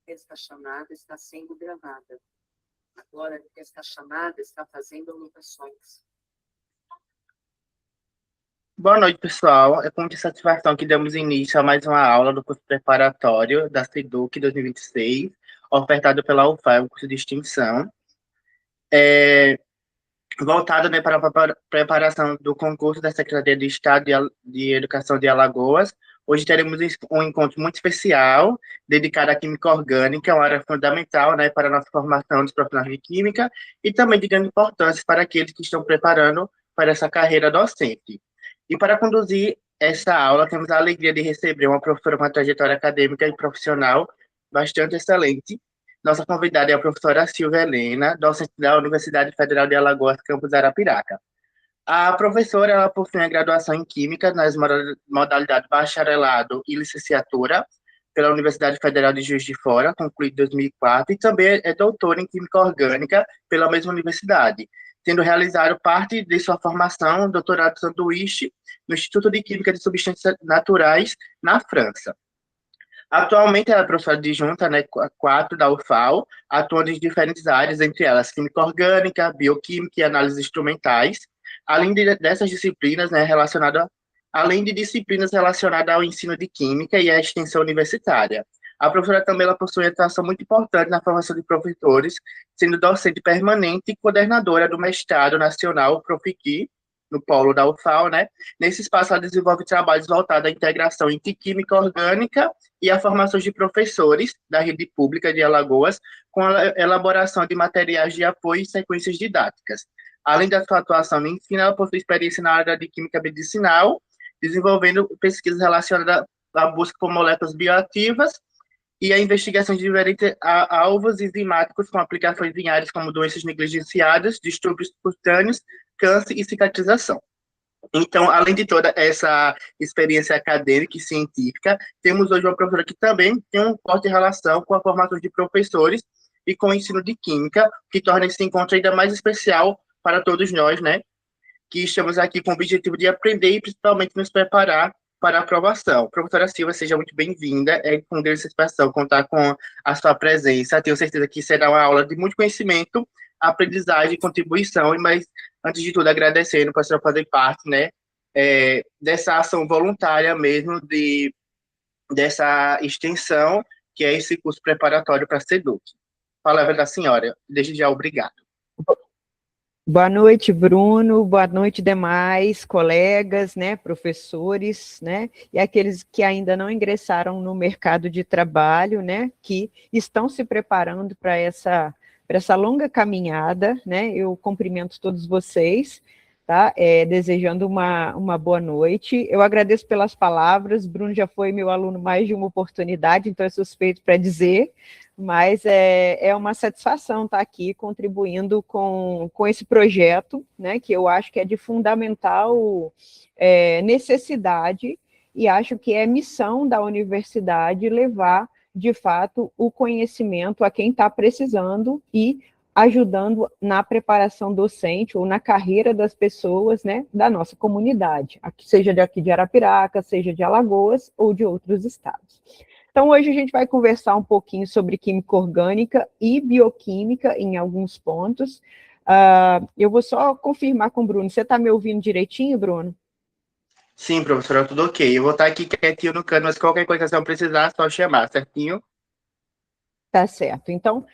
Esta chamada está sendo gravada. Agora, esta chamada está fazendo anotações. Boa noite, pessoal. É com muita satisfação que damos início a mais uma aula do curso preparatório da SEDUC 2026, ofertado pela UFAL, um curso de extensão, voltado, né, para a preparação do concurso da Secretaria de Estado de Educação de Alagoas. Hoje teremos um encontro muito especial, dedicado à química orgânica, uma área fundamental, né, para a nossa formação dos profissionais de química e também de grande importância para aqueles que estão preparando para essa carreira docente. E para conduzir essa aula, temos a alegria de receber uma professora com uma trajetória acadêmica e profissional bastante excelente. Nossa convidada é a professora Silvia Helena, docente da Universidade Federal de Alagoas, campus Arapiraca. A professora ela possui a graduação em Química nas modalidades bacharelado e licenciatura pela Universidade Federal de Juiz de Fora, concluída em 2004, e também é doutora em Química Orgânica pela mesma universidade, tendo realizado parte de sua formação, doutorado sanduíche, no Instituto de Química de Substâncias Naturais, na França. Atualmente, ela é professora adjunta, né, 4 da UFAL, atuando em diferentes áreas, entre elas química orgânica, bioquímica e análises instrumentais, dessas disciplinas, né, além de disciplinas relacionadas ao ensino de química e à extensão universitária. A professora também ela possui atuação muito importante na formação de professores, sendo docente permanente e coordenadora do mestrado nacional Profiqui, no polo da UFAL, né? Nesse espaço, ela desenvolve trabalhos voltados à integração entre química orgânica e a formação de professores da rede pública de Alagoas, com a elaboração de materiais de apoio e sequências didáticas. Além da sua atuação no ensino, ela possui experiência na área de química medicinal, desenvolvendo pesquisas relacionadas à busca por moléculas bioativas e a investigação de diferentes alvos enzimáticos com aplicações em áreas como doenças negligenciadas, distúrbios cutâneos, câncer e cicatrização. Então, além de toda essa experiência acadêmica e científica, temos hoje uma professora que também tem uma forte relação com a formação de professores e com o ensino de química, que torna esse encontro ainda mais especial para todos nós, né? Que estamos aqui com o objetivo de aprender e principalmente nos preparar para a aprovação. Professora Silva, seja muito bem-vinda. É com grande satisfação contar com a sua presença. Tenho certeza que será uma aula de muito conhecimento, aprendizagem e contribuição, mas, antes de tudo, agradecendo por a senhora fazer parte, né, dessa ação voluntária mesmo, dessa extensão, que é esse curso preparatório para a SEDUC. Palavra da senhora. Desde já, obrigado. Boa noite, Bruno. Boa noite, demais colegas, né, professores, né, e aqueles que ainda não ingressaram no mercado de trabalho, né, que estão se preparando para essa longa caminhada, né. Eu cumprimento todos vocês, tá, desejando uma boa noite. Eu agradeço pelas palavras. Bruno já foi meu aluno mais de uma oportunidade, então é suspeito para dizer, mas é uma satisfação estar aqui contribuindo com esse projeto, né, que eu acho que é de fundamental necessidade, e acho que é missão da universidade levar, de fato, o conhecimento a quem está precisando e ajudando na preparação docente ou na carreira das pessoas, né, da nossa comunidade, seja daqui de Arapiraca, seja de Alagoas ou de outros estados. Então, hoje a gente vai conversar um pouquinho sobre química orgânica e bioquímica em alguns pontos. Eu vou só confirmar com o Bruno. Você está me ouvindo direitinho, Bruno? Sim, professora, tudo ok. Eu vou estar aqui quietinho no canto, mas qualquer coisa que você precisar, é só chamar, certinho? Tá certo. Então,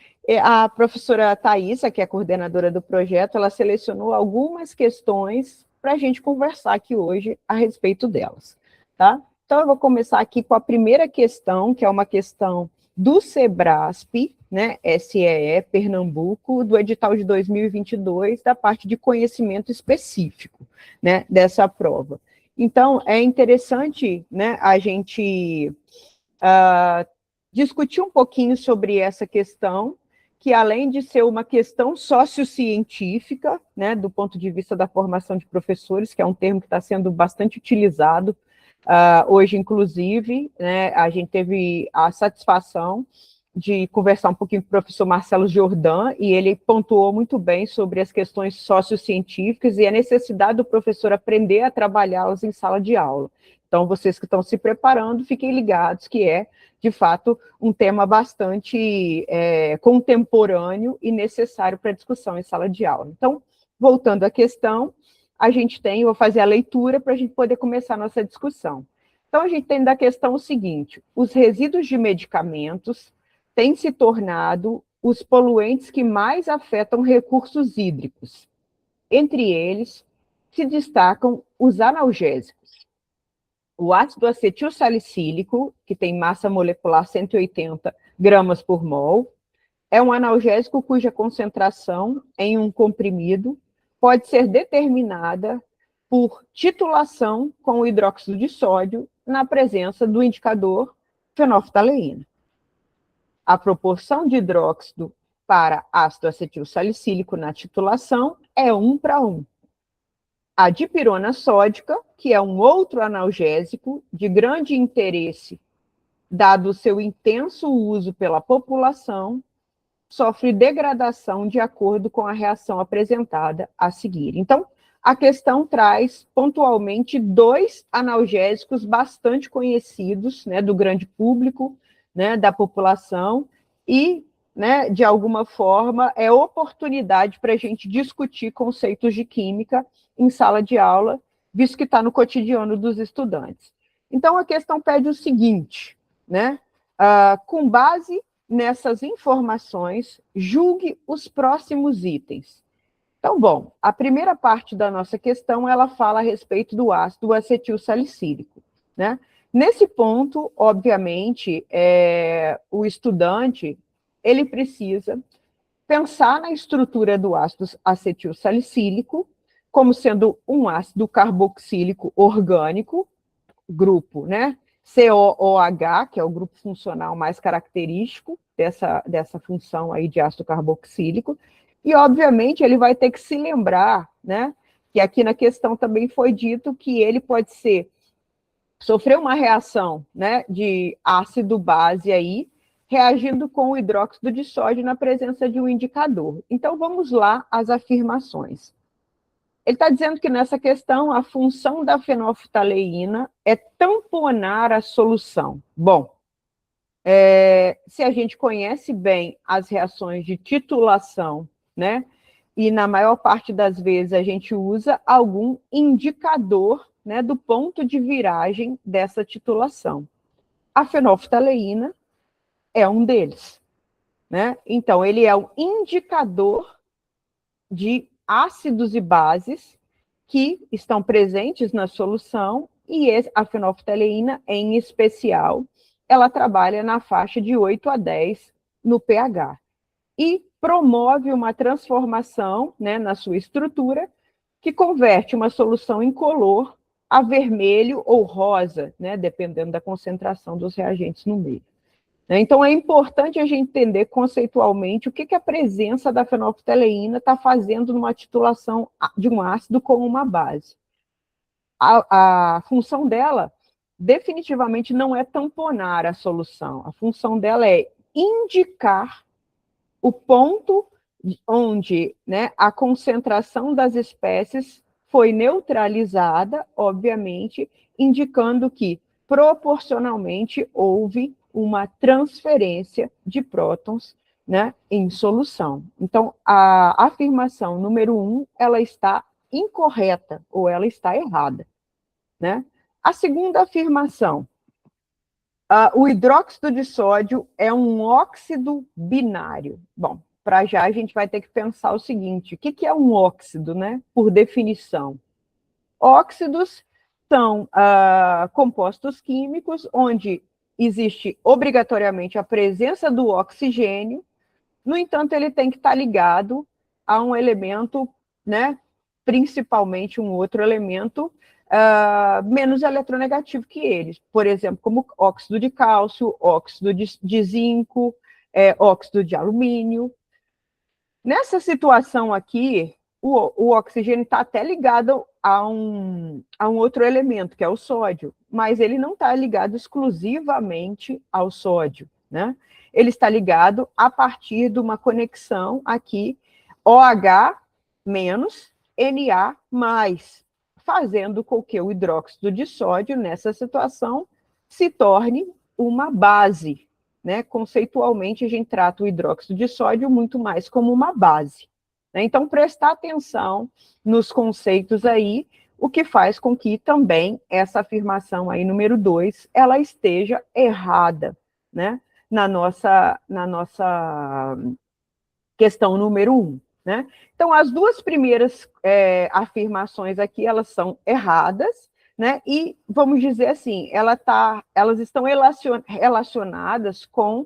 a professora Thaisa, que é a coordenadora do projeto, ela selecionou algumas questões para a gente conversar aqui hoje a respeito delas, tá? Então, eu vou começar aqui com a primeira questão, que é uma questão do SEBRASP, né, SEE, Pernambuco, do edital de 2022, da parte de conhecimento específico, né, dessa prova. Então, é interessante, né, a gente discutir um pouquinho sobre essa questão, que além de ser uma questão sociocientífica, né, do ponto de vista da formação de professores, que é um termo que está sendo bastante utilizado hoje, inclusive, né, a gente teve a satisfação de conversar um pouquinho com o professor Marcelo Jordan, e ele pontuou muito bem sobre as questões sociocientíficas e a necessidade do professor aprender a trabalhá-las em sala de aula. Então, vocês que estão se preparando, fiquem ligados que é de fato, um tema bastante contemporâneo e necessário para discussão em sala de aula. Então, voltando à questão, a gente tem, eu vou fazer a leitura para a gente poder começar a nossa discussão. Então, a gente tem da questão o seguinte: os resíduos de medicamentos têm se tornado os poluentes que mais afetam recursos hídricos. Entre eles, se destacam os analgésicos. O ácido acetil salicílico, que tem massa molecular 180 gramas por mol, é um analgésico cuja concentração em um comprimido pode ser determinada por titulação com o hidróxido de sódio na presença do indicador fenolftaleína. A proporção de hidróxido para ácido acetil salicílico na titulação é 1:1. A dipirona sódica, que é um outro analgésico de grande interesse, dado o seu intenso uso pela população, sofre degradação de acordo com a reação apresentada a seguir. Então, a questão traz pontualmente 2 analgésicos bastante conhecidos, né, do grande público, né, da população, e, né, de alguma forma, é oportunidade para a gente discutir conceitos de química em sala de aula, visto que está no cotidiano dos estudantes. Então, a questão pede o seguinte, né, com base nessas informações, julgue os próximos itens. Então, bom, a primeira parte da nossa questão, ela fala a respeito do ácido acetil salicílico, né? Nesse ponto, obviamente, o estudante, ele precisa pensar na estrutura do ácido acetil salicílico como sendo um ácido carboxílico orgânico, grupo, né? COOH, que é o grupo funcional mais característico dessa função aí de ácido carboxílico, e, obviamente, ele vai ter que se lembrar, né, que aqui na questão também foi dito que ele pode sofrer uma reação, né, de ácido-base aí, reagindo com o hidróxido de sódio na presença de um indicador. Então, vamos lá às afirmações. Ele está dizendo que nessa questão a função da fenolftaleína é tamponar a solução. Bom, se a gente conhece bem as reações de titulação, né, e na maior parte das vezes a gente usa algum indicador, né, do ponto de viragem dessa titulação. A fenolftaleína é um deles, né? Então, ele é um indicador de ácidos e bases que estão presentes na solução, e a fenolftaleína, em especial, ela trabalha na faixa de 8 a 10 no pH. E promove uma transformação, né, na sua estrutura, que converte uma solução incolor a vermelho ou rosa, né, dependendo da concentração dos reagentes no meio. Então, é importante a gente entender conceitualmente o que a presença da fenolftaleína está fazendo numa titulação de um ácido com uma base. A função dela, definitivamente, não é tamponar a solução. A função dela é indicar o ponto onde, né, a concentração das espécies foi neutralizada, obviamente, indicando que, proporcionalmente, houve uma transferência de prótons, né, em solução. Então, a afirmação número 1, ela está incorreta, ou ela está errada, né? A segunda afirmação, o hidróxido de sódio é um óxido binário. Bom, para já a gente vai ter que pensar o seguinte: o que é um óxido, né? Por definição. Óxidos são compostos químicos onde existe obrigatoriamente a presença do oxigênio, no entanto, ele tem que estar ligado a um elemento, né? Principalmente um outro elemento menos eletronegativo que eles, por exemplo, como óxido de cálcio, óxido de zinco, óxido de alumínio. Nessa situação aqui, o oxigênio está até ligado a um outro elemento, que é o sódio, mas ele não está ligado exclusivamente ao sódio, né? Ele está ligado a partir de uma conexão aqui, OH menos Na mais, fazendo com que o hidróxido de sódio, nessa situação, se torne uma base, né? Conceitualmente, a gente trata o hidróxido de sódio muito mais como uma base, né? Então, prestar atenção nos conceitos aí, o que faz com que também essa afirmação aí, número 2, ela esteja errada, né? Na nossa questão número 1, né? Então, as duas primeiras afirmações aqui, elas são erradas, né? E, vamos dizer assim, elas estão relacionadas com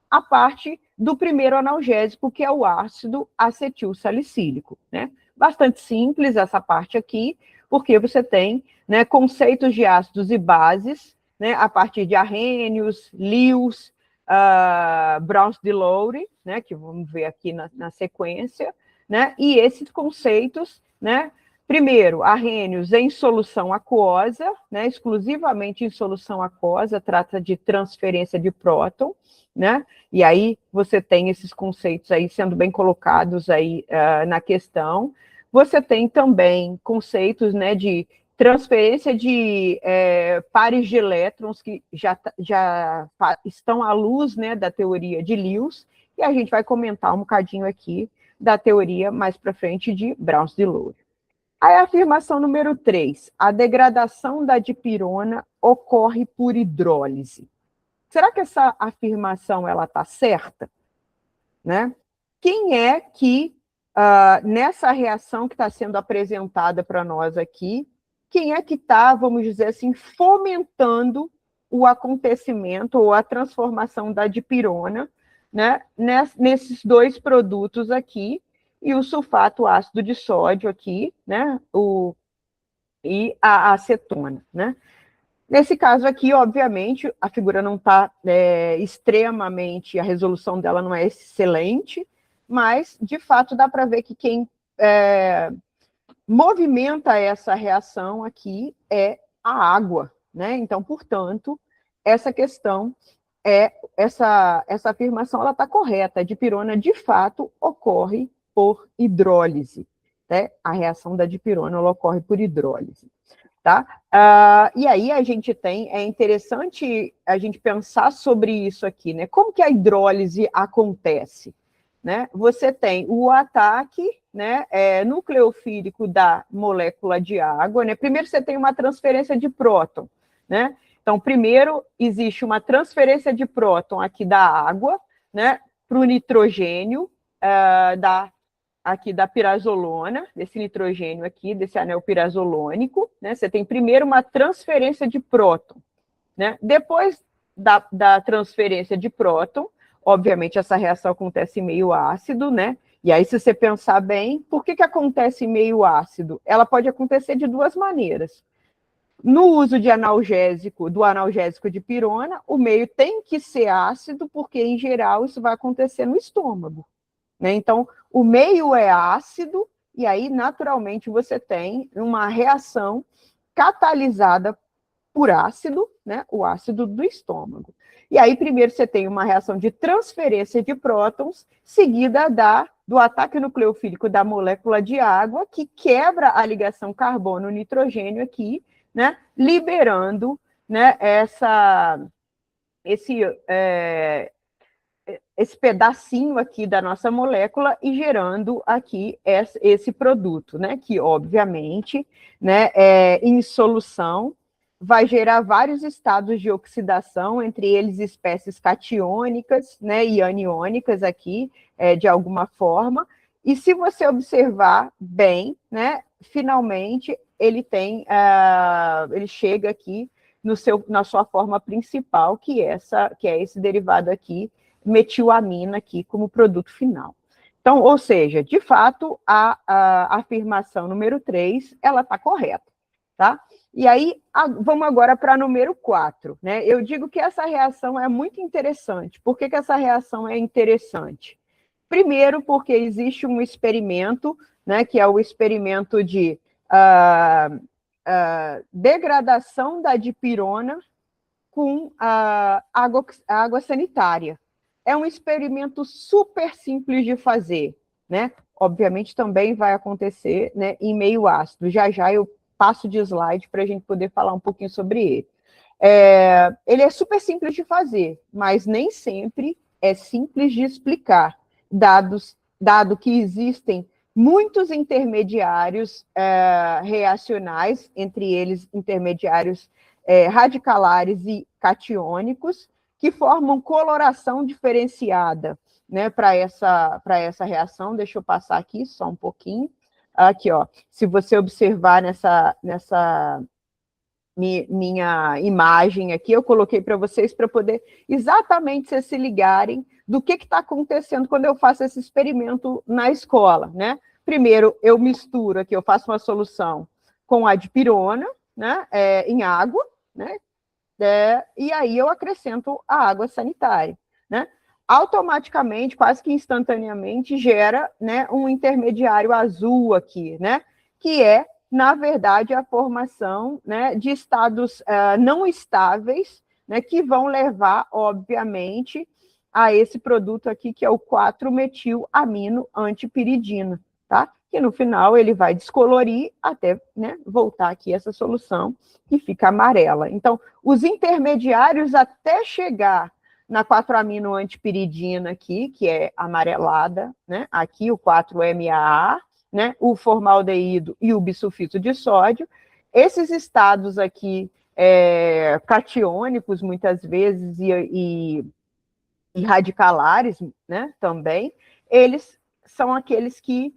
a parte do primeiro analgésico, que é o ácido acetil salicílico, né? Bastante simples essa parte aqui, porque você tem, né, conceitos de ácidos e bases, né, a partir de Arrhenius, Lewis, Brown's-de-Lowry, né, que vamos ver aqui na sequência, né, e esses conceitos, né, primeiro, Arrhenius em solução aquosa, né, exclusivamente em solução aquosa, trata de transferência de próton, né, e aí você tem esses conceitos aí sendo bem colocados aí na questão. Você tem também conceitos, né, de transferência de pares de elétrons que já estão à luz, né, da teoria de Lewis, e a gente vai comentar um bocadinho aqui da teoria mais para frente de Brown's-de-Lowry. Aí a afirmação número 3, a degradação da dipirona ocorre por hidrólise. Será que essa afirmação ela está certa? Né? Quem é que, nessa reação que está sendo apresentada para nós aqui, quem é que está, vamos dizer assim, fomentando o acontecimento ou a transformação da dipirona, né, nesses dois produtos aqui, e o sulfato ácido de sódio aqui, né, e a acetona, né? Nesse caso aqui, obviamente, a figura não está extremamente, a resolução dela não é excelente, mas, de fato, dá para ver que quem movimenta essa reação aqui é a água, né? Então, portanto, essa questão, essa afirmação, ela está correta. A dipirona, de fato, ocorre por hidrólise, né? A reação da dipirona, ela ocorre por hidrólise. Tá? E aí a gente é interessante a gente pensar sobre isso aqui, né? Como que a hidrólise acontece? Né? Você tem o ataque, né, nucleofílico da molécula de água, né? Primeiro você tem uma transferência de próton, né? Então, primeiro existe uma transferência de próton aqui da água, né, para o nitrogênio aqui da pirazolona, desse nitrogênio aqui, desse anel pirazolônico, né? Você tem primeiro uma transferência de próton, né? Depois da transferência de próton, obviamente essa reação acontece em meio ácido, né? E aí, se você pensar bem, por que acontece em meio ácido? Ela pode acontecer de duas maneiras. No uso de do analgésico de pirona, o meio tem que ser ácido, porque, em geral, isso vai acontecer no estômago, né? Então, o meio é ácido, e aí, naturalmente, você tem uma reação catalisada por ácido, né? O ácido do estômago. E aí, primeiro, você tem uma reação de transferência de prótons, seguida do ataque nucleofílico da molécula de água, que quebra a ligação carbono-nitrogênio aqui, né? Liberando, né, esse pedacinho aqui da nossa molécula e gerando aqui esse produto, né, que obviamente, né, em solução, vai gerar vários estados de oxidação, entre eles espécies catiônicas, né, e aniônicas aqui, de alguma forma, e se você observar bem, né, finalmente ele chega aqui na sua forma principal, que é esse derivado aqui, metilamina aqui como produto final. Então, ou seja, de fato, a afirmação número 3, ela está correta, tá? E aí, vamos agora para número 4, né? Eu digo que essa reação é muito interessante. Por que essa reação é interessante? Primeiro, porque existe um experimento, né, que é o experimento de degradação da dipirona com água sanitária. É um experimento super simples de fazer, né? Obviamente também vai acontecer, né, em meio ácido. Já eu passo de slide para a gente poder falar um pouquinho sobre ele. Ele é super simples de fazer, mas nem sempre é simples de explicar, dado que existem muitos intermediários reacionais, entre eles intermediários radicalares e catiônicos, que formam coloração diferenciada, né, para essa reação. Deixa eu passar aqui só um pouquinho. Aqui, ó, se você observar nessa minha imagem aqui, eu coloquei para vocês para poder exatamente vocês se ligarem do que está acontecendo quando eu faço esse experimento na escola, né? Primeiro, eu misturo aqui, eu faço uma solução com a dipirona, né, em água, né? E aí eu acrescento a água sanitária, né? Automaticamente, quase que instantaneamente, gera, né, um intermediário azul aqui, né? Que é, na verdade, a formação, né, de estados não estáveis, né, que vão levar, obviamente, a esse produto aqui, que é o 4-metilamino-antipiridina, tá? Que no final ele vai descolorir até, né, voltar aqui essa solução que fica amarela. Então, os intermediários até chegar na 4-amino-antipiridina aqui, que é amarelada, né? Aqui o 4-MAA, né? O formaldeído e o bisulfito de sódio. Esses estados aqui catiônicos, muitas vezes, e radicalares, né? Também, eles são aqueles que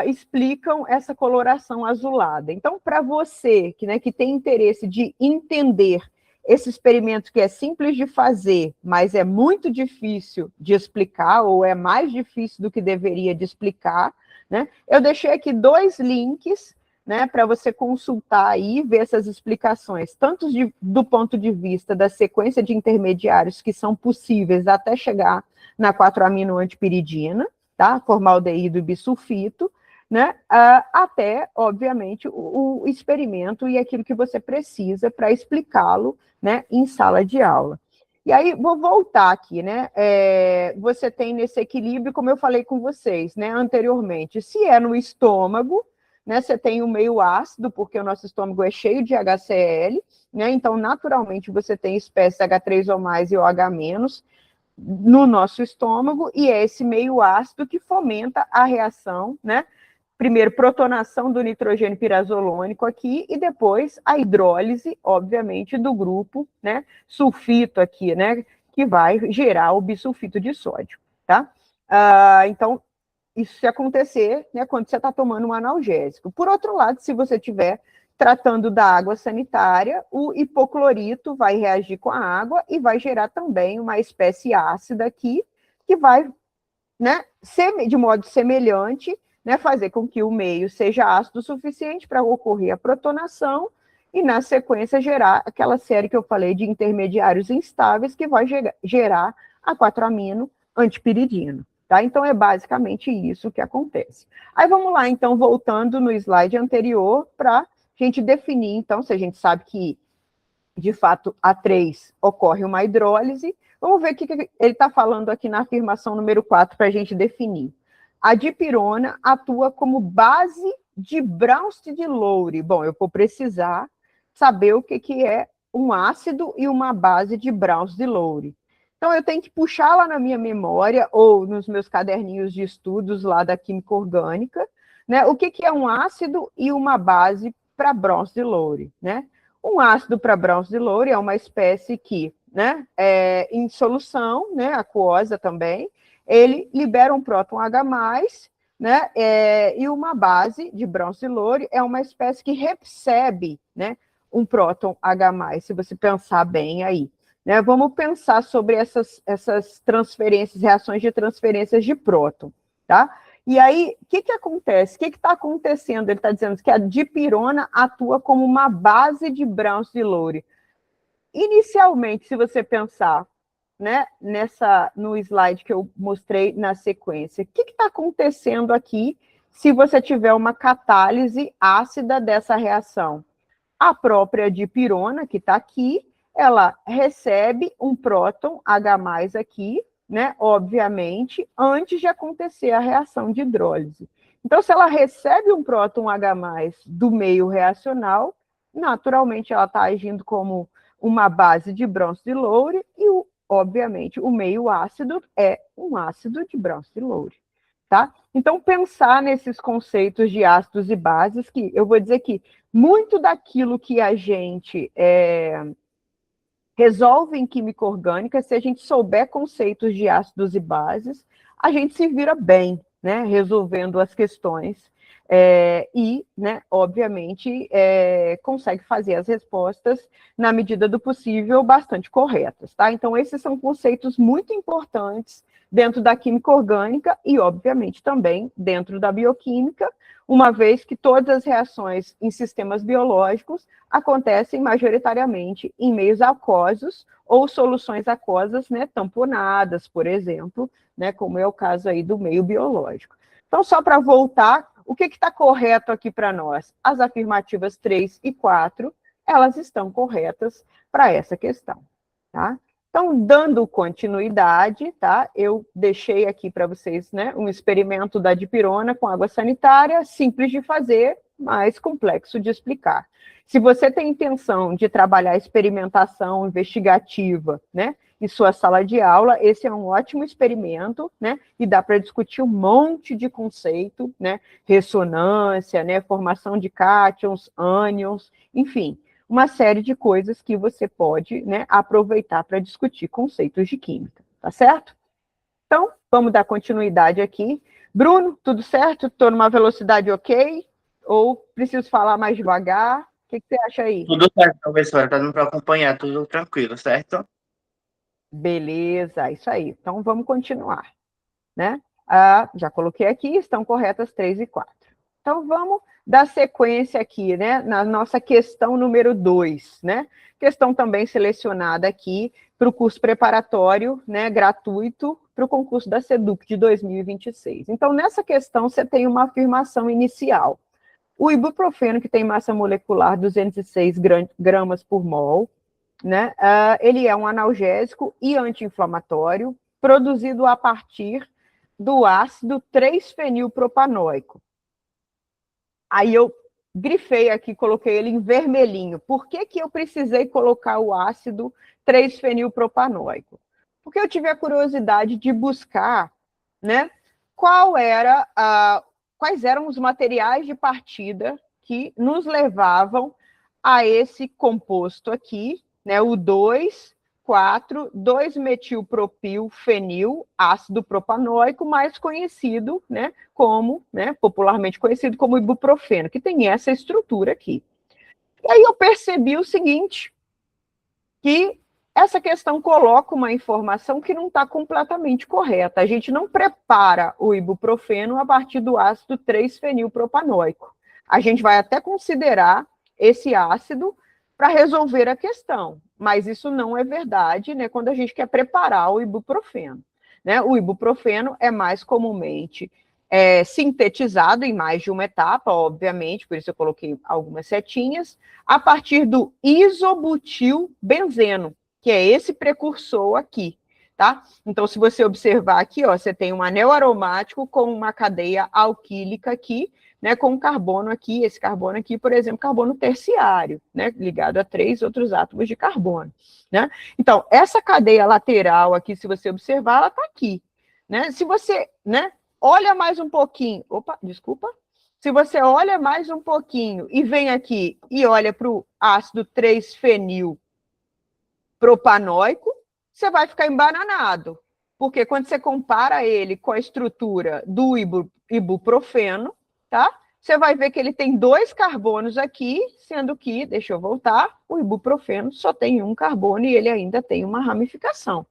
explicam essa coloração azulada. Então, para você que tem interesse de entender esse experimento que é simples de fazer, mas é muito difícil de explicar, ou é mais difícil do que deveria de explicar, né? Eu deixei aqui 2 links, né, para você consultar aí, ver essas explicações, tanto do ponto de vista da sequência de intermediários que são possíveis até chegar na 4-amino-antipiridina, tá? Formaldeído e bisulfito, né? Até, obviamente, o experimento e aquilo que você precisa para explicá-lo, né, em sala de aula. E aí, vou voltar aqui, né? Você tem nesse equilíbrio, como eu falei com vocês, né, anteriormente, se é no estômago, né, você tem o meio ácido, porque o nosso estômago é cheio de HCl, né? Então, naturalmente, você tem espécies H3 ou mais e OH- no nosso estômago, e é esse meio ácido que fomenta a reação, né? Primeiro, protonação do nitrogênio pirazolônico aqui, e depois a hidrólise, obviamente, do grupo, né, sulfito aqui, né, que vai gerar o bisulfito de sódio, tá? Então, isso se acontecer, né, quando você está tomando um analgésico. Por outro lado, se você estiver tratando da água sanitária, o hipoclorito vai reagir com a água e vai gerar também uma espécie ácida aqui, que vai, né, de modo semelhante, né, fazer com que o meio seja ácido o suficiente para ocorrer a protonação e, na sequência, gerar aquela série que eu falei de intermediários instáveis que vai gerar a 4-amino-antipiridina. Tá? Então, é basicamente isso que acontece. Aí, vamos lá, então, voltando no slide anterior, para a gente definir, então, se a gente sabe que, de fato, A3 ocorre uma hidrólise, vamos ver o que ele está falando aqui na afirmação número 4 para a gente definir. A dipirona atua como base de Brownstein-Lowry. Bom, eu vou precisar saber o que é um ácido e uma base de Brownstein-Lowry. Então, eu tenho que puxar lá na minha memória ou nos meus caderninhos de estudos lá da química orgânica, né, o que é um ácido e uma base para Brownstein-Lowry, né? Um ácido para Brownstein-Lowry é uma espécie que, né, em solução, né, aquosa também, ele libera um próton H+, né, e uma base de Brownstein-Lowry é uma espécie que recebe, né, um próton H+, se você pensar bem aí. Né? Vamos pensar sobre essas transferências, reações de transferências de próton, tá? E aí, o que acontece? O que está acontecendo? Ele está dizendo que a dipirona atua como uma base de Brownstein-Lowry. Inicialmente, se você pensar, né, no slide que eu mostrei na sequência, o que está acontecendo aqui se você tiver uma catálise ácida dessa reação? A própria dipirona, que está aqui, ela recebe um próton H+ aqui, né, obviamente, antes de acontecer a reação de hidrólise. Então, se ela recebe um próton H+ do meio reacional, naturalmente ela está agindo como uma base de bronze-loure e, obviamente, o meio ácido é um ácido de bronze-loure, tá? Então, pensar nesses conceitos de ácidos e bases, que eu vou dizer que muito daquilo que a gente resolve em química orgânica, se a gente souber conceitos de ácidos e bases, a gente se vira bem, né, resolvendo as questões e, né, obviamente, consegue fazer as respostas, na medida do possível, bastante corretas, tá? Então, esses são conceitos muito importantes dentro da química orgânica e, obviamente, também dentro da bioquímica, uma vez que todas as reações em sistemas biológicos acontecem majoritariamente em meios aquosos ou soluções aquosas, né, tamponadas, por exemplo, né, como é o caso aí do meio biológico. Então, só para voltar, o que está correto aqui para nós? As afirmativas 3 e 4, elas estão corretas para essa questão, tá? Então, dando continuidade, tá? Eu deixei aqui para vocês, né, um experimento da dipirona com água sanitária, simples de fazer, mas complexo de explicar. Se você tem intenção de trabalhar experimentação investigativa, né, em sua sala de aula, esse é um ótimo experimento, né, e dá para discutir um monte de conceito, né, ressonância, né, formação de cátions, ânions, enfim, uma série de coisas que você pode, né, aproveitar para discutir conceitos de química, tá certo? Então, vamos dar continuidade aqui. Bruno, tudo certo? Estou numa velocidade ok? Ou preciso falar mais devagar? O que você acha aí? Tudo certo, professora, está dando para acompanhar, tudo tranquilo, certo? Beleza, isso aí. Então, vamos continuar, né? Já coloquei aqui, estão corretas 3 e 4. Então, vamos dar sequência aqui, né, na nossa questão número 2, né? Questão também selecionada aqui para o curso preparatório, né, gratuito, para o concurso da SEDUC de 2026. Então, nessa questão, você tem uma afirmação inicial. O ibuprofeno, que tem massa molecular 206 gramas por mol, né, ele é um analgésico e anti-inflamatório, produzido a partir do ácido 3-fenilpropanoico. Aí eu grifei aqui, coloquei ele em vermelhinho. Por que eu precisei colocar o ácido 3-fenilpropanoico? Porque eu tive a curiosidade de buscar, né, quais eram os materiais de partida que nos levavam a esse composto aqui, né, o 2,4,2-metilpropilfenil, ácido propanoico, mais conhecido, né, como, né, popularmente conhecido como ibuprofeno, que tem essa estrutura aqui. E aí eu percebi o seguinte, que essa questão coloca uma informação que não está completamente correta. A gente não prepara o ibuprofeno a partir do ácido 3-fenilpropanoico. A gente vai até considerar esse ácido para resolver a questão, mas isso não é verdade, né, quando a gente quer preparar o ibuprofeno, né? O ibuprofeno é mais comumente sintetizado em mais de uma etapa, obviamente, por isso eu coloquei algumas setinhas, a partir do isobutilbenzeno, que é esse precursor aqui, tá? Então, se você observar aqui, ó, você tem um anel aromático com uma cadeia alquílica aqui, né, com um carbono aqui, esse carbono aqui, por exemplo, carbono terciário, né, ligado a 3 outros átomos de carbono, né? Então, essa cadeia lateral aqui, se você observar, ela está aqui, né? Se você, né, olha mais um pouquinho, se você olha mais um pouquinho e vem aqui e olha para o ácido 3-fenilpropanoico, você vai ficar embananado, porque quando você compara ele com a estrutura do ibuprofeno, tá? Você vai ver que ele tem 2 carbonos aqui, sendo que, deixa eu voltar, o ibuprofeno só tem um carbono e ele ainda tem uma ramificação.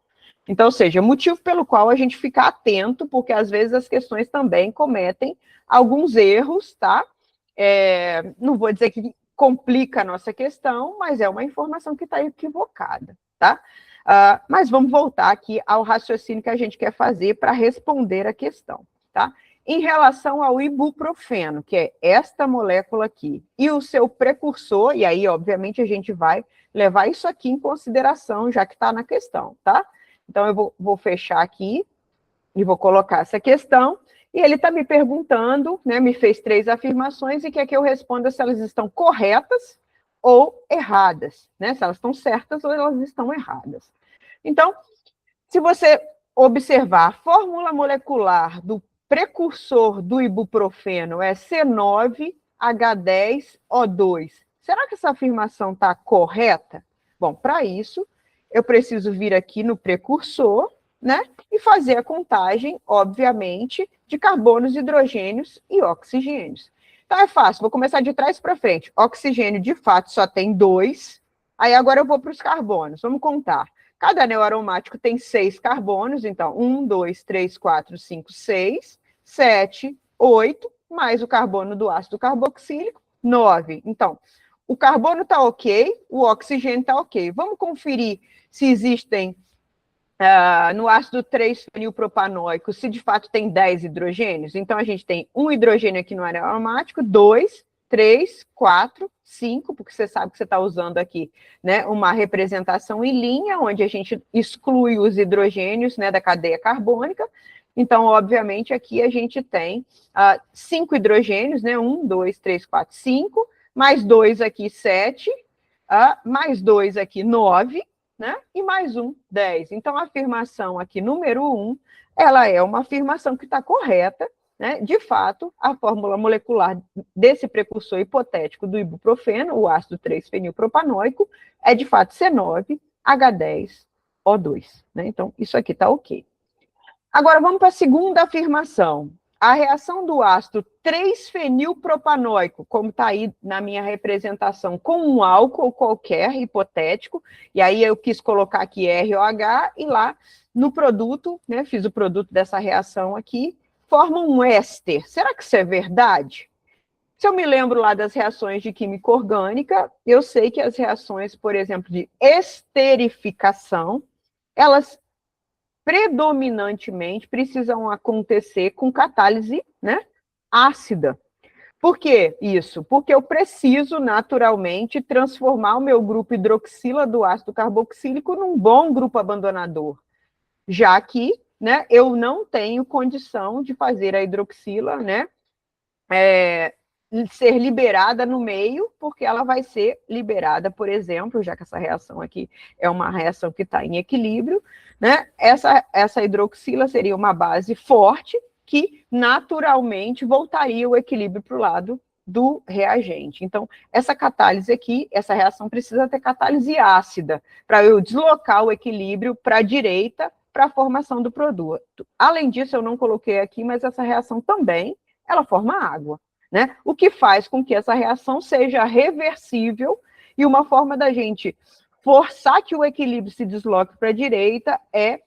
Então, ou seja, motivo pelo qual a gente fica atento, porque às vezes as questões também cometem alguns erros, tá? Não vou dizer que complica a nossa questão, mas é uma informação que está equivocada, tá? Mas vamos voltar aqui ao raciocínio que a gente quer fazer para responder a questão, tá? Em relação ao ibuprofeno, que é esta molécula aqui, e o seu precursor, e aí, obviamente, a gente vai levar isso aqui em consideração, já que está na questão, tá? Então, eu vou fechar aqui e vou colocar essa questão, e ele está me perguntando, né, me fez 3 afirmações e quer que eu responda se elas estão corretas ou erradas, né? Se elas estão certas ou elas estão erradas. Então, se você observar a fórmula molecular do precursor do ibuprofeno é C9H10O2, será que essa afirmação está correta? Bom, para isso, eu preciso vir aqui no precursor, né, e fazer a contagem, obviamente, de carbonos, hidrogênios e oxigênios. Então é fácil, vou começar de trás para frente. Oxigênio, de fato, só tem 2. Aí agora eu vou para os carbonos, vamos contar. Cada anel aromático tem 6 carbonos, então 1, 2, 3, 4, 5, 6, 7, 8, mais o carbono do ácido carboxílico, 9. Então, o carbono está ok, o oxigênio está ok. Vamos conferir se existem no ácido 3-fenilpropanoico, se de fato tem 10 hidrogênios. Então, a gente tem um hidrogênio aqui no anel aromático, 2, 3, 4, 5, porque você sabe que você está usando aqui, né, uma representação em linha, onde a gente exclui os hidrogênios, né, da cadeia carbônica. Então, obviamente, aqui a gente tem 5 hidrogênios, né, 1, 2, 3, 4, 5, mais 2 aqui, 7, mais 2 aqui, 9, né? E mais 1, 10. Então, a afirmação aqui, número 1, ela é uma afirmação que está correta, né? De fato, a fórmula molecular desse precursor hipotético do ibuprofeno, o ácido 3-fenilpropanoico, é de fato C9H10O2, né? Então, isso aqui está ok. Agora, vamos para a segunda afirmação. A reação do ácido 3-fenilpropanoico, como está aí na minha representação, com um álcool qualquer, hipotético, e aí eu quis colocar aqui ROH, e lá no produto, né, fiz o produto dessa reação aqui, forma um éster. Será que isso é verdade? Se eu me lembro lá das reações de química orgânica, eu sei que as reações, por exemplo, de esterificação, elas predominantemente precisam acontecer com catálise, né, ácida. Por que isso? Porque eu preciso, naturalmente, transformar o meu grupo hidroxila do ácido carboxílico num bom grupo abandonador, já que, né, eu não tenho condição de fazer a hidroxila, né, ser liberada no meio, porque ela vai ser liberada, por exemplo, já que essa reação aqui é uma reação que está em equilíbrio, né? Essa hidroxila seria uma base forte que naturalmente voltaria o equilíbrio para o lado do reagente. Então, essa catálise aqui, essa reação precisa ter catálise ácida, para eu deslocar o equilíbrio para a direita, para a formação do produto. Além disso, eu não coloquei aqui, mas essa reação também, ela forma água, né? O que faz com que essa reação seja reversível, e uma forma da gente forçar que o equilíbrio se desloque para a direita é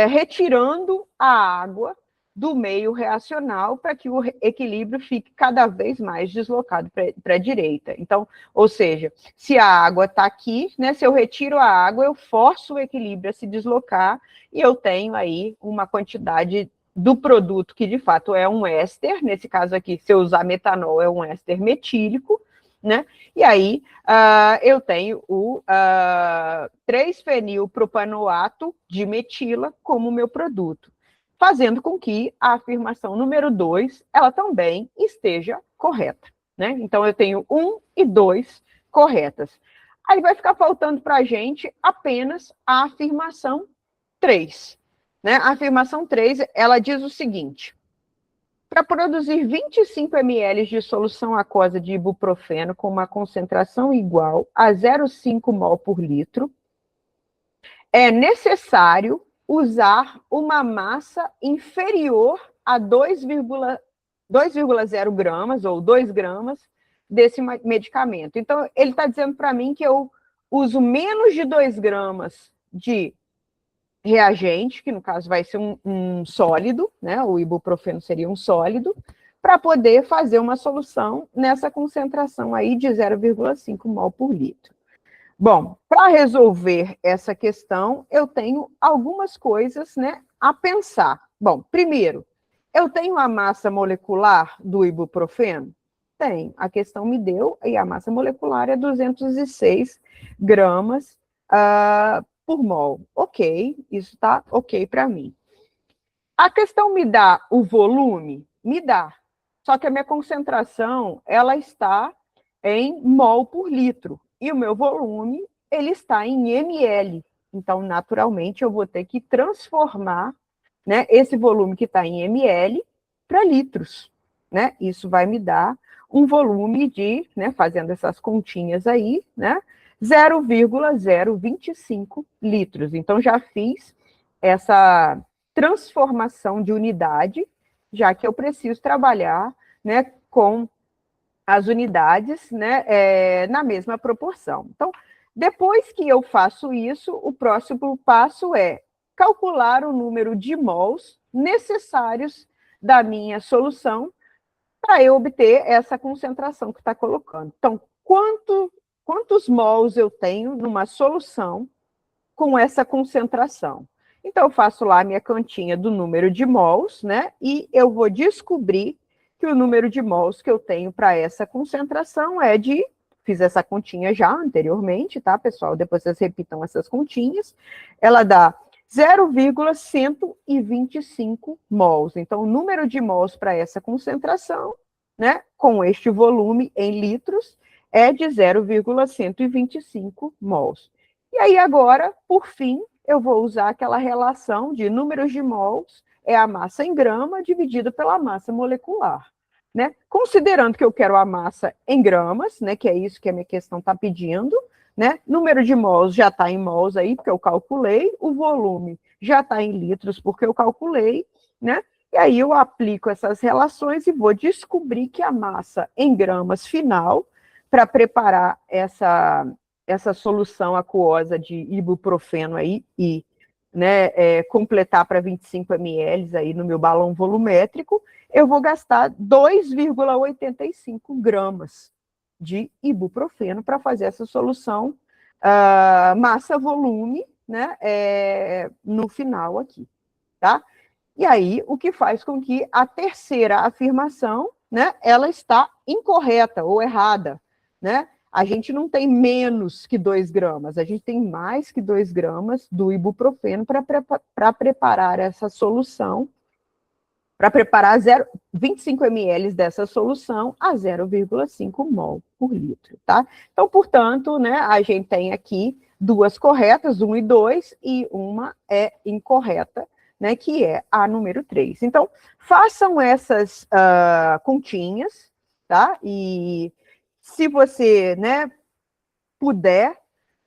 retirando a água do meio reacional para que o equilíbrio fique cada vez mais deslocado para a direita. Então, ou seja, se a água está aqui, né, se eu retiro a água, eu forço o equilíbrio a se deslocar e eu tenho aí uma quantidade do produto que, de fato, é um éster. Nesse caso aqui, se eu usar metanol, é um éster metílico, né? E aí, eu tenho o 3-fenilpropanoato de metila como meu produto, fazendo com que a afirmação número 2, ela também esteja correta, né? Então, eu tenho 1 e 2 corretas. Aí vai ficar faltando para a gente apenas a afirmação 3, né? A afirmação 3, ela diz o seguinte: para produzir 25 ml de solução aquosa de ibuprofeno com uma concentração igual a 0,5 mol por litro, é necessário usar uma massa inferior a 2,0 gramas ou 2 gramas desse medicamento. Então, ele está dizendo para mim que eu uso menos de 2 gramas de reagente, que no caso vai ser um sólido, né? O ibuprofeno seria um sólido, para poder fazer uma solução nessa concentração aí de 0,5 mol por litro. Bom, para resolver essa questão, eu tenho algumas coisas, né, a pensar. Bom, primeiro, eu tenho a massa molecular do ibuprofeno? Tenho. A questão me deu, e a massa molecular é 206 gramas por mol. Ok, isso está ok para mim. A questão me dá o volume? Me dá. Só que a minha concentração, ela está em mol por litro, e o meu volume, ele está em ml. Então, naturalmente, eu vou ter que transformar, né, esse volume que está em ml para litros, né? Isso vai me dar um volume de, né, fazendo essas continhas aí, né, 0,025 litros. Então, já fiz essa transformação de unidade, já que eu preciso trabalhar, né, com as unidades, né, na mesma proporção. Então, depois que eu faço isso, o próximo passo é calcular o número de mols necessários da minha solução para eu obter essa concentração que está colocando. Então, quantos mols eu tenho numa solução com essa concentração? Então, eu faço lá a minha continha do número de mols, né? E eu vou descobrir que o número de mols que eu tenho para essa concentração é de... Fiz essa continha já anteriormente, tá, pessoal? Depois vocês repitam essas continhas. Ela dá 0,125 mols. Então, o número de mols para essa concentração, né, com este volume em litros, é de 0,125 mols. E aí, agora, por fim, eu vou usar aquela relação de números de mols é a massa em grama dividida pela massa molecular. Né? Considerando que eu quero a massa em gramas, né, que é isso que a minha questão está pedindo, né? Número de mols já está em mols aí, porque eu calculei, o volume já está em litros, porque eu calculei, né? E aí eu aplico essas relações e vou descobrir que a massa em gramas final, para preparar essa solução aquosa de ibuprofeno aí e, né, completar para 25 ml aí no meu balão volumétrico, eu vou gastar 2,85 gramas de ibuprofeno para fazer essa solução massa-volume, né, no final aqui, tá? E aí, o que faz com que a terceira afirmação, né, ela está incorreta ou errada, né? A gente não tem menos que 2 gramas, a gente tem mais que 2 gramas do ibuprofeno para preparar essa solução, para preparar 25 ml dessa solução a 0,5 mol por litro, tá? Então, portanto, né, a gente tem aqui duas corretas, 1 e 2, e uma é incorreta, né, que é a número 3. Então, façam essas continhas, tá? E se você, né, puder,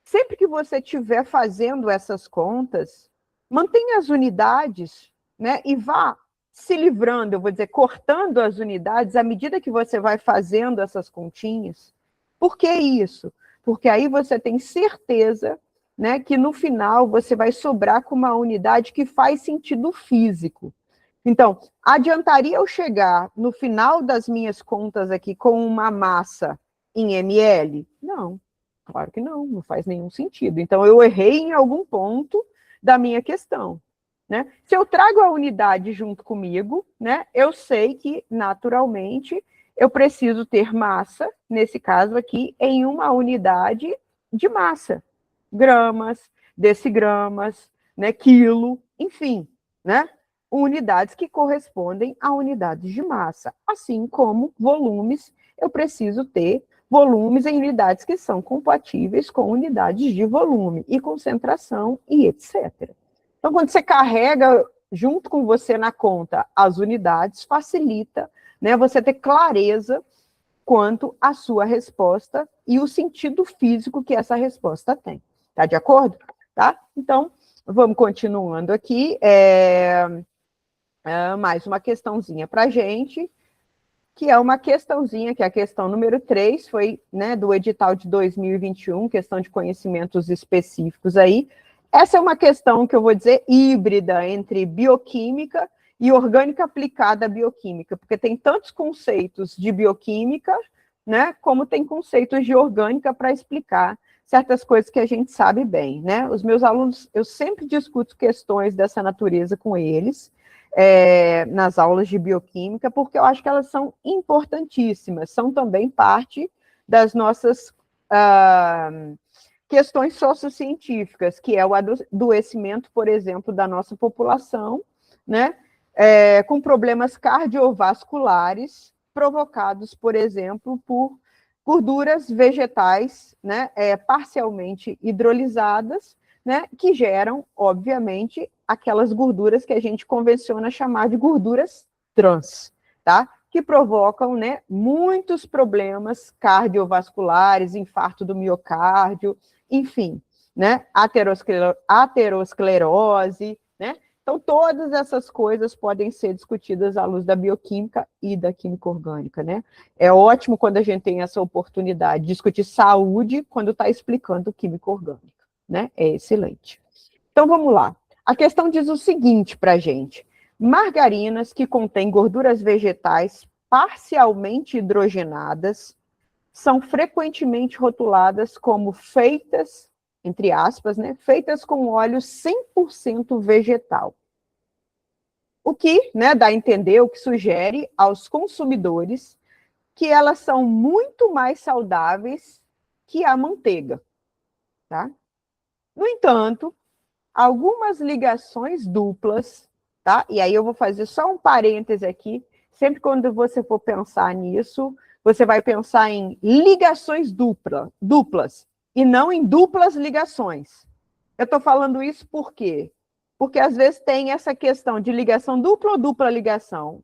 sempre que você estiver fazendo essas contas, mantenha as unidades, né, e vá se livrando, eu vou dizer, cortando as unidades à medida que você vai fazendo essas continhas. Por que isso? Porque aí você tem certeza, né, que no final você vai sobrar com uma unidade que faz sentido físico. Então, adiantaria eu chegar no final das minhas contas aqui com uma massa em ml? Não, claro que não, não faz nenhum sentido. Então, eu errei em algum ponto da minha questão. Né? Se eu trago a unidade junto comigo, né, eu sei que, naturalmente, eu preciso ter massa, nesse caso aqui, em uma unidade de massa. Gramas, decigramas, né, quilo, enfim, né? Unidades que correspondem a unidades de massa. Assim como volumes, eu preciso ter volumes em unidades que são compatíveis com unidades de volume, e concentração, e etc. Então, quando você carrega junto com você na conta as unidades, facilita, né, você ter clareza quanto à sua resposta e o sentido físico que essa resposta tem. Tá de acordo? Tá? Então, vamos continuando aqui. Mais uma questãozinha para a gente, que é uma questãozinha, que é a questão número 3, foi, né, do edital de 2021, questão de conhecimentos específicos aí. Essa é uma questão que eu vou dizer híbrida entre bioquímica e orgânica aplicada à bioquímica, porque tem tantos conceitos de bioquímica, né, como tem conceitos de orgânica para explicar certas coisas que a gente sabe bem, né? Os meus alunos, eu sempre discuto questões dessa natureza com eles, nas aulas de bioquímica, porque eu acho que elas são importantíssimas, são também parte das nossas questões sociocientíficas, que é o adoecimento, por exemplo, da nossa população, né, com problemas cardiovasculares provocados, por exemplo, por gorduras vegetais, né, parcialmente hidrolisadas, né, que geram, obviamente, aquelas gorduras que a gente convenciona chamar de gorduras trans, tá? Que provocam, né, muitos problemas cardiovasculares, infarto do miocárdio, enfim, né, aterosclerose, né? Então, todas essas coisas podem ser discutidas à luz da bioquímica e da química orgânica, né? É ótimo quando a gente tem essa oportunidade de discutir saúde quando está explicando química orgânica, né? É excelente. Então, vamos lá. A questão diz o seguinte para a gente. Margarinas que contêm gorduras vegetais parcialmente hidrogenadas são frequentemente rotuladas como feitas, entre aspas, né, feitas com óleo 100% vegetal. O que, né, dá a entender, o que sugere aos consumidores que elas são muito mais saudáveis que a manteiga, tá? No entanto, algumas ligações duplas, tá? E aí eu vou fazer só um parêntese aqui, sempre quando você for pensar nisso, você vai pensar em ligações duplas, e não em duplas ligações. Eu estou falando isso por quê? Porque às vezes tem essa questão de ligação dupla ou dupla ligação.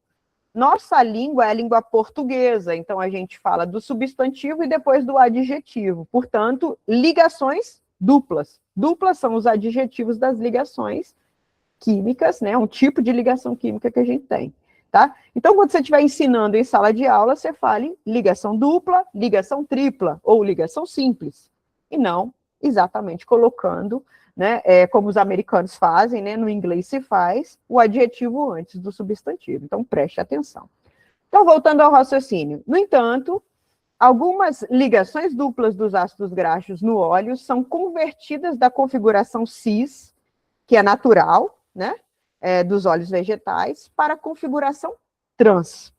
Nossa língua é a língua portuguesa, então a gente fala do substantivo e depois do adjetivo. Portanto, ligações duplas. Duplas são os adjetivos das ligações químicas, né? Um tipo de ligação química que a gente tem, tá? Então, quando você estiver ensinando em sala de aula, você fale ligação dupla, ligação tripla ou ligação simples. E não exatamente colocando, né, como os americanos fazem, né, no inglês se faz, o adjetivo antes do substantivo. Então, preste atenção. Então, voltando ao raciocínio. No entanto, algumas ligações duplas dos ácidos graxos no óleo são convertidas da configuração cis, que é natural, né, dos óleos vegetais, para a configuração trans.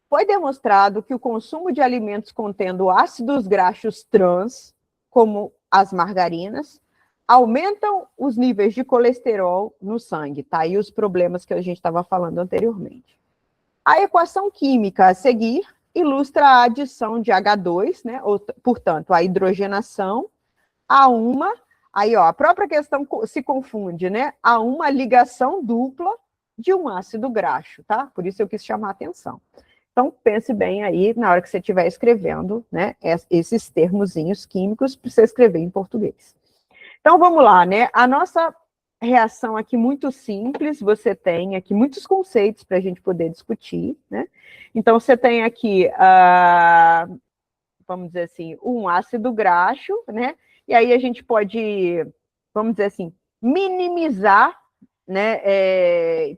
Foi demonstrado que o consumo de alimentos contendo ácidos graxos trans, como as margarinas, aumentam os níveis de colesterol no sangue, tá? E os problemas que a gente estava falando anteriormente. A equação química a seguir ilustra a adição de H2, né? Ou, portanto, a hidrogenação a uma, aí, ó, a própria questão se confunde, né? A uma ligação dupla de um ácido graxo, tá? Por isso eu quis chamar a atenção. Então, pense bem aí, na hora que você estiver escrevendo, né, esses termozinhos químicos, para você escrever em português. Então, vamos lá, né? A nossa reação aqui muito simples, você tem aqui muitos conceitos para a gente poder discutir, né? Então, você tem aqui, vamos dizer assim, um ácido graxo, né? E aí a gente pode, vamos dizer assim, minimizar, né?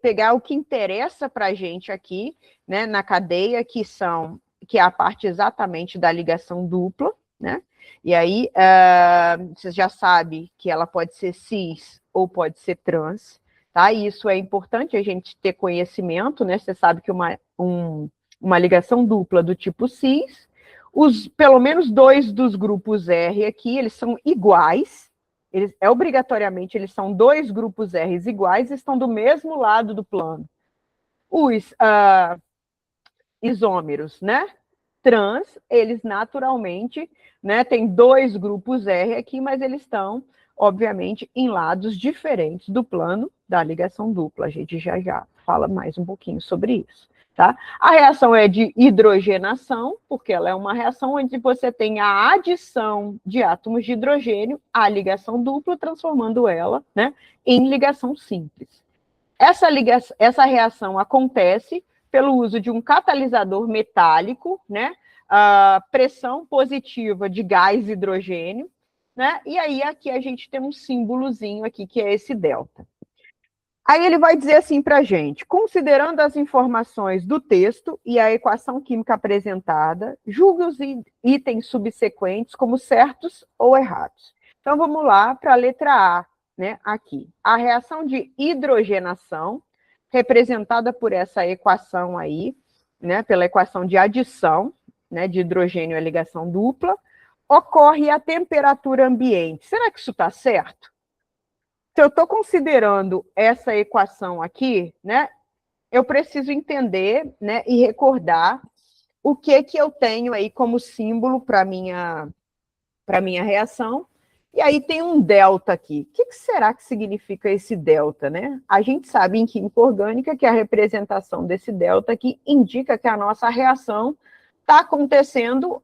Pegar o que interessa para a gente aqui, né? Na cadeia, que é a parte exatamente da ligação dupla, né? E aí, você já sabe que ela pode ser cis ou pode ser trans, tá? E isso é importante a gente ter conhecimento, né? Você sabe que uma ligação dupla do tipo cis, pelo menos 2 dos grupos R aqui, eles são iguais, obrigatoriamente, eles são 2 grupos R iguais e estão do mesmo lado do plano. Os isômeros, né? Trans, eles naturalmente, né, tem 2 grupos R aqui, mas eles estão, obviamente, em lados diferentes do plano da ligação dupla. A gente já fala mais um pouquinho sobre isso, tá? A reação é de hidrogenação, porque ela é uma reação onde você tem a adição de átomos de hidrogênio à ligação dupla, transformando ela, né, em ligação simples. Essa reação acontece pelo uso de um catalisador metálico, né? Pressão positiva de gás hidrogênio, né? E aí aqui a gente tem um símbolozinho aqui, que é esse delta. Aí ele vai dizer assim para a gente: considerando as informações do texto e a equação química apresentada, julgue os itens subsequentes como certos ou errados. Então vamos lá para a letra A, né? Aqui. A reação de hidrogenação, representada por essa equação aí, né, pela equação de adição, né, de hidrogênio à ligação dupla, ocorre a temperatura ambiente. Será que isso está certo? Se eu estou considerando essa equação aqui, né, eu preciso entender, né, e recordar o que eu tenho aí como símbolo para minha reação. E aí tem um delta aqui. O que será que significa esse delta, né? A gente sabe em química orgânica que a representação desse delta aqui indica que a nossa reação está acontecendo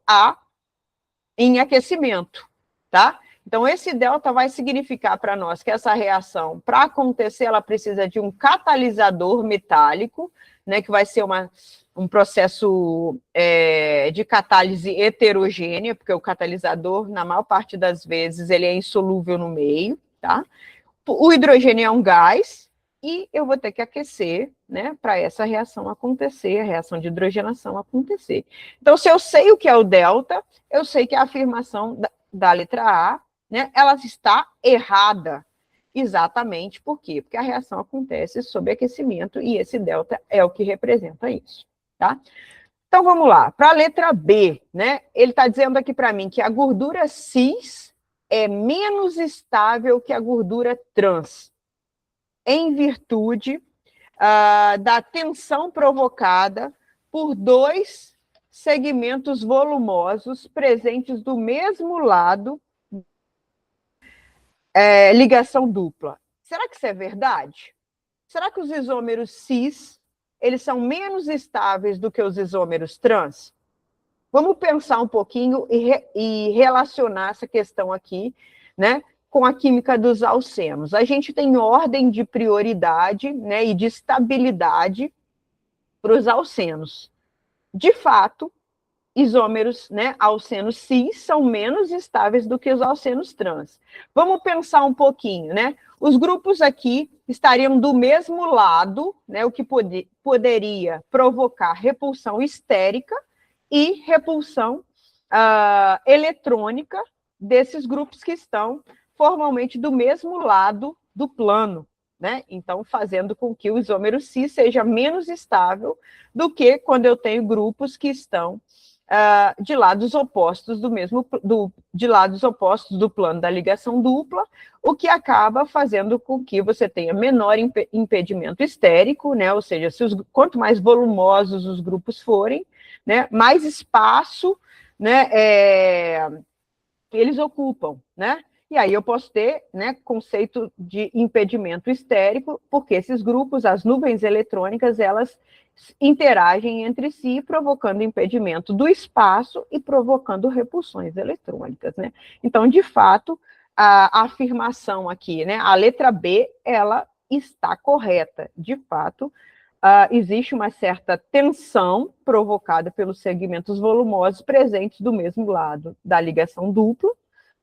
em aquecimento, tá? Então, esse delta vai significar para nós que essa reação, para acontecer, ela precisa de um catalisador metálico, né, que vai ser um processo de catálise heterogênea, porque o catalisador, na maior parte das vezes, ele é insolúvel no meio, tá? O hidrogênio é um gás, e eu vou ter que aquecer, né, para essa reação acontecer, a reação de hidrogenação acontecer. Então, se eu sei o que é o delta, eu sei que a afirmação da letra A, né, ela está errada. Exatamente por quê? Porque a reação acontece sob aquecimento e esse delta é o que representa isso, tá? Então, vamos lá. Para a letra B, né, ele está dizendo aqui para mim que a gordura cis é menos estável que a gordura trans, em virtude da tensão provocada por dois segmentos volumosos presentes do mesmo lado, ligação dupla. Será que isso é verdade? Será que os isômeros cis, eles são menos estáveis do que os isômeros trans? Vamos pensar um pouquinho e relacionar essa questão aqui, né, com a química dos alcenos. A gente tem ordem de prioridade, né, e de estabilidade para os alcenos. De fato, isômeros, né, alcenos cis são menos estáveis do que os alcenos trans. Vamos pensar um pouquinho, né? Os grupos aqui estariam do mesmo lado, né, o que poderia provocar repulsão estérica e repulsão eletrônica desses grupos que estão formalmente do mesmo lado do plano, né? Então, fazendo com que o isômero cis seja menos estável do que quando eu tenho grupos que estão de lados opostos de lados opostos do plano da ligação dupla, o que acaba fazendo com que você tenha menor impedimento estérico, né? Ou seja, quanto mais volumosos os grupos forem, né, mais espaço, né, eles ocupam, né? E aí eu posso ter, né, conceito de impedimento estérico, porque esses grupos, as nuvens eletrônicas, elas interagem entre si, provocando impedimento do espaço e provocando repulsões eletrônicas, né? Então, de fato, a afirmação aqui, né, a letra B, ela está correta. De fato, existe uma certa tensão provocada pelos segmentos volumosos presentes do mesmo lado da ligação dupla,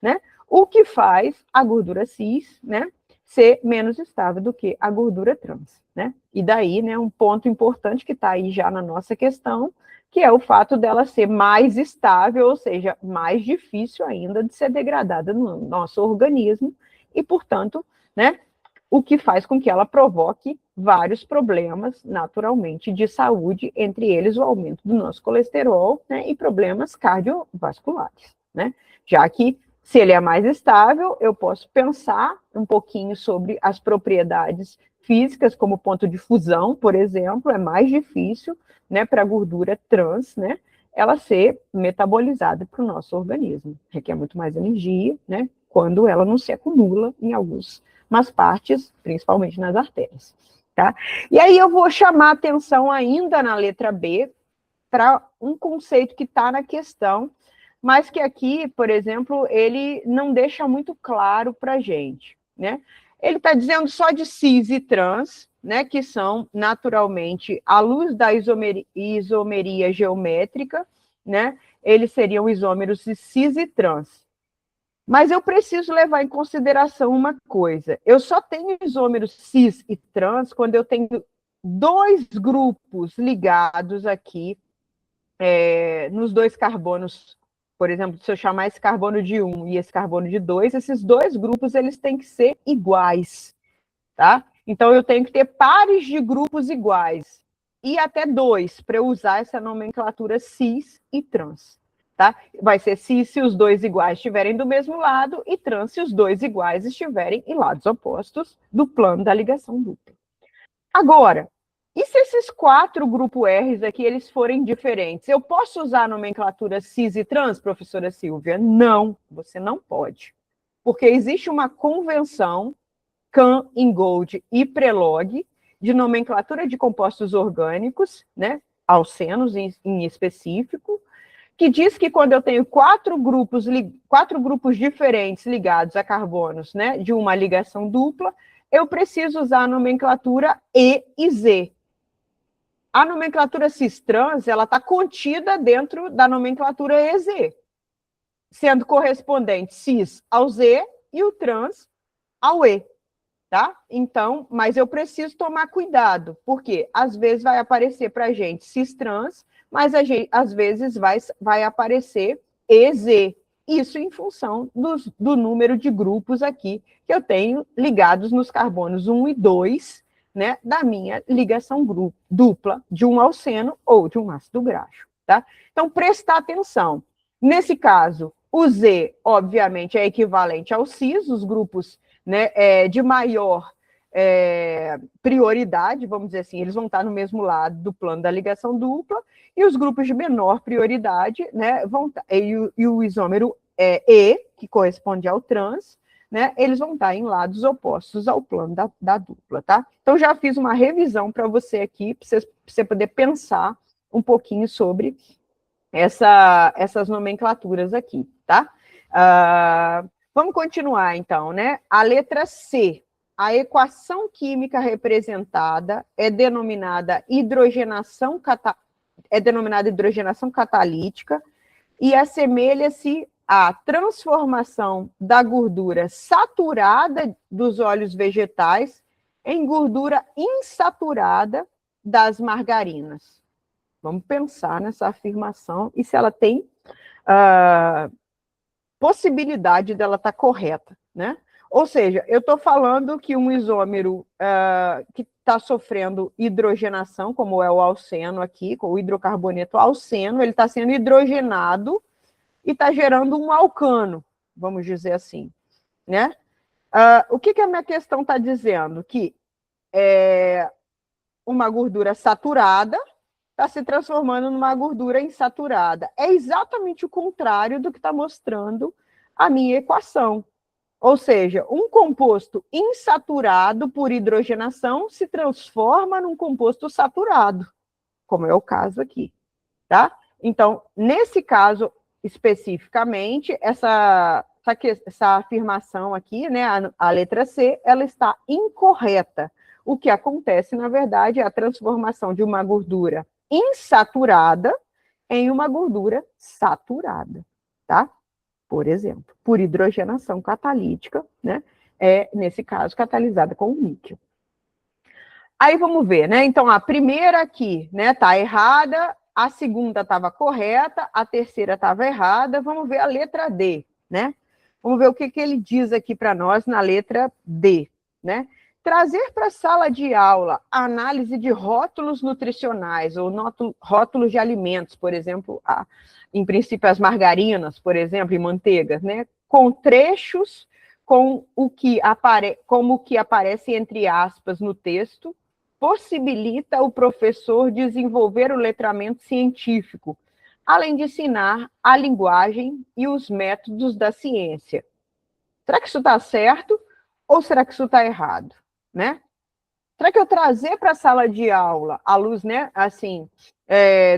né? O que faz a gordura cis, né, ser menos estável do que a gordura trans, né? E daí, né, um ponto importante que está aí já na nossa questão, que é o fato dela ser mais estável, ou seja, mais difícil ainda de ser degradada no nosso organismo, e, portanto, né, o que faz com que ela provoque vários problemas, naturalmente, de saúde, entre eles o aumento do nosso colesterol, né, e problemas cardiovasculares, né? Já que, se ele é mais estável, eu posso pensar um pouquinho sobre as propriedades físicas, como ponto de fusão, por exemplo, é mais difícil, né, para a gordura trans, né, ela ser metabolizada para o nosso organismo. Requer muito mais energia, né, quando ela não se acumula em algumas partes, principalmente nas artérias, tá? E aí eu vou chamar atenção ainda na letra B para um conceito que está na questão, mas que aqui, por exemplo, ele não deixa muito claro para a gente, né? Ele está dizendo só de cis e trans, né, que são, naturalmente, à luz da isomeria geométrica, né, eles seriam isômeros de cis e trans. Mas eu preciso levar em consideração uma coisa, eu só tenho isômeros cis e trans quando eu tenho dois grupos ligados aqui, nos dois carbonos. Por exemplo, se eu chamar esse carbono de 1 e esse carbono de 2, esses dois grupos eles têm que ser iguais, tá? Então, eu tenho que ter pares de grupos iguais, e até 2, para eu usar essa nomenclatura cis e trans, tá? Vai ser cis se os dois iguais estiverem do mesmo lado, e trans se os dois iguais estiverem em lados opostos do plano da ligação dupla. Agora, E se esses 4 grupos R's aqui, eles forem diferentes? Eu posso usar a nomenclatura cis e trans, professora Silvia? Não, você não pode. Porque existe uma convenção, Kahn-Ingold e Prelog, de nomenclatura de compostos orgânicos, né, alcenos em específico, que diz que quando eu tenho 4 grupos diferentes ligados a carbonos, né, de uma ligação dupla, eu preciso usar a nomenclatura E e Z. A nomenclatura cis-trans, ela está contida dentro da nomenclatura EZ, sendo correspondente cis ao Z e o trans ao E, tá? Então, mas eu preciso tomar cuidado, porque às vezes vai aparecer para a gente cis-trans, mas às vezes vai aparecer EZ. Isso em função do número de grupos aqui que eu tenho ligados nos carbonos 1 e 2, né, da minha ligação dupla de um alceno ou de um ácido graxo, tá? Então, prestar atenção. Nesse caso, o Z, obviamente, é equivalente ao cis, os grupos, né, de maior prioridade, vamos dizer assim, eles vão estar no mesmo lado do plano da ligação dupla, e os grupos de menor prioridade, né, vão estar, e o isômero E, que corresponde ao trans, né, eles vão estar em lados opostos ao plano da dupla, tá? Então, já fiz uma revisão para você aqui, para você poder pensar um pouquinho sobre essas nomenclaturas aqui, tá? Vamos continuar, então, né? A letra C. A equação química representada é denominada hidrogenação catalítica e assemelha-se à transformação da gordura saturada dos óleos vegetais em gordura insaturada das margarinas. Vamos pensar nessa afirmação e se ela tem possibilidade dela estar correta, né? Ou seja, eu estou falando que um isômero que está sofrendo hidrogenação, como é o alceno aqui, com o hidrocarboneto alceno, ele está sendo hidrogenado e está gerando um alcano, vamos dizer assim, né? O que a minha questão está dizendo? Que uma gordura saturada está se transformando numa gordura insaturada. É exatamente o contrário do que está mostrando a minha equação. Ou seja, um composto insaturado por hidrogenação se transforma num composto saturado, como é o caso aqui, tá? Então, nesse caso, especificamente, essa afirmação aqui, né, a letra C, ela está incorreta. O que acontece, na verdade, é a transformação de uma gordura insaturada em uma gordura saturada, tá? Por exemplo, por hidrogenação catalítica, né? Nesse caso, catalisada com níquel. Aí vamos ver, né? Então, a primeira aqui, né, tá errada, a segunda estava correta, a terceira estava errada. Vamos ver a letra D, né? Vamos ver o que ele diz aqui para nós na letra D, né? Trazer para a sala de aula análise de rótulos nutricionais ou rótulos de alimentos, por exemplo, em princípio as margarinas, por exemplo, e manteigas, né? Com trechos como o que aparece entre aspas no texto, possibilita o professor desenvolver o letramento científico, além de ensinar a linguagem e os métodos da ciência. Será que isso está certo ou será que isso está errado, né? Será que eu trazer para a sala de aula, à luz, né, assim,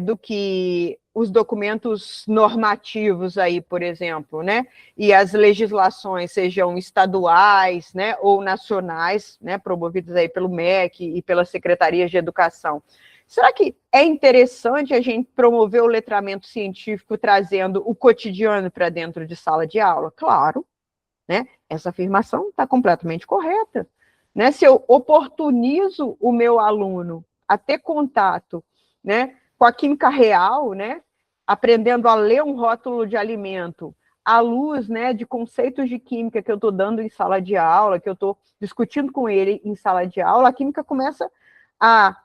do que os documentos normativos aí, por exemplo, né, e as legislações, sejam estaduais, né, ou nacionais, né, promovidas aí pelo MEC e pelas secretarias de educação, será que é interessante a gente promover o letramento científico trazendo o cotidiano para dentro de sala de aula? Claro, né, essa afirmação está completamente correta. Né, se eu oportunizo o meu aluno a ter contato, né, com a química real, né, aprendendo a ler um rótulo de alimento à luz, né, de conceitos de química que eu estou dando em sala de aula, que eu estou discutindo com ele em sala de aula, a química começa a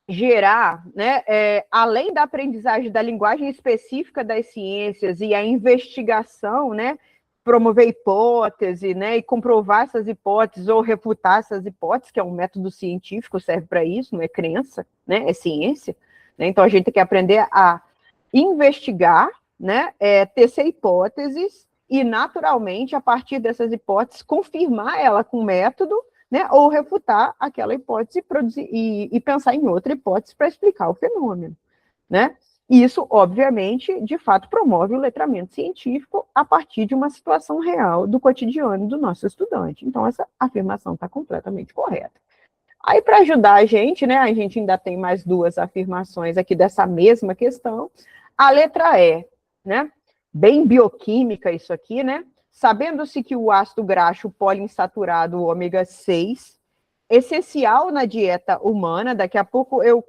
gerar, né, além da aprendizagem da linguagem específica das ciências e a investigação, né, promover hipótese, né, e comprovar essas hipóteses ou refutar essas hipóteses, que é um método científico, serve para isso, não é crença, né, é ciência, né? Então a gente tem que aprender a investigar, né, tecer hipóteses e, naturalmente, a partir dessas hipóteses, confirmar ela com método, né, ou refutar aquela hipótese e pensar em outra hipótese para explicar o fenômeno, né? E isso, obviamente, de fato, promove o letramento científico a partir de uma situação real do cotidiano do nosso estudante. Então, essa afirmação está completamente correta. Aí, para ajudar a gente, né, a gente ainda tem mais duas afirmações aqui dessa mesma questão. A letra E, né? Bem bioquímica isso aqui, né? Sabendo-se que o ácido graxo poliinsaturado, o ômega 6, essencial na dieta humana, daqui a pouco eu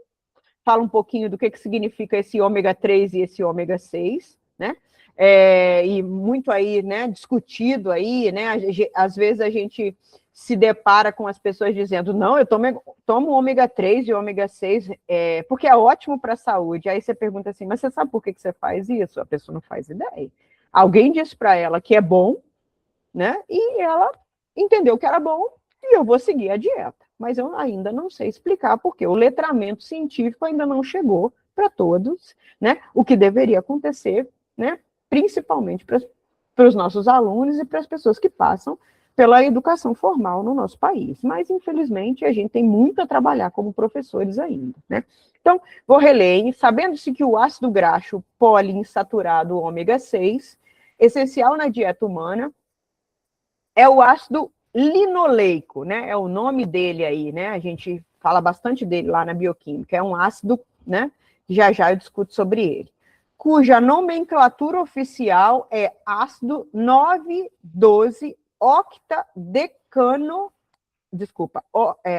falo um pouquinho do que significa esse ômega 3 e esse ômega 6, né? E muito aí, né, discutido aí, né? Às vezes a gente se depara com as pessoas dizendo, não, eu tomo ômega 3 e ômega 6 porque é ótimo para a saúde. Aí você pergunta assim, mas você sabe por que você faz isso? A pessoa não faz ideia. Alguém disse para ela que é bom, né? E ela entendeu que era bom e eu vou seguir a dieta. Mas eu ainda não sei explicar porque o letramento científico ainda não chegou para todos, né? O que deveria acontecer, né? Principalmente para os nossos alunos e para as pessoas que passam pela educação formal no nosso país. Mas, infelizmente, a gente tem muito a trabalhar como professores ainda, né? Então, vou reler, sabendo-se que o ácido graxo poliinsaturado ômega 6, essencial na dieta humana, é o ácido linoleico, né? É o nome dele aí, né? A gente fala bastante dele lá na bioquímica. É um ácido, né? Já eu discuto sobre ele. Cuja nomenclatura oficial é ácido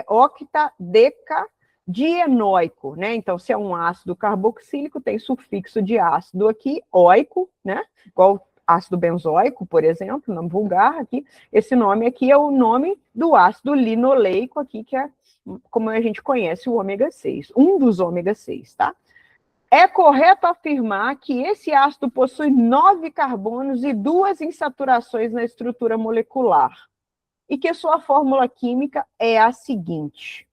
octadecadienoico, né? Então, se é um ácido carboxílico, tem sufixo de ácido aqui, oico, né? Igual ácido benzoico, por exemplo, nome vulgar aqui. Esse nome aqui é o nome do ácido linoleico aqui, que é, como a gente conhece, o ômega 6, um dos ômega 6, tá? É correto afirmar que esse ácido possui 9 carbonos e 2 insaturações na estrutura molecular, e que sua fórmula química é a seguinte.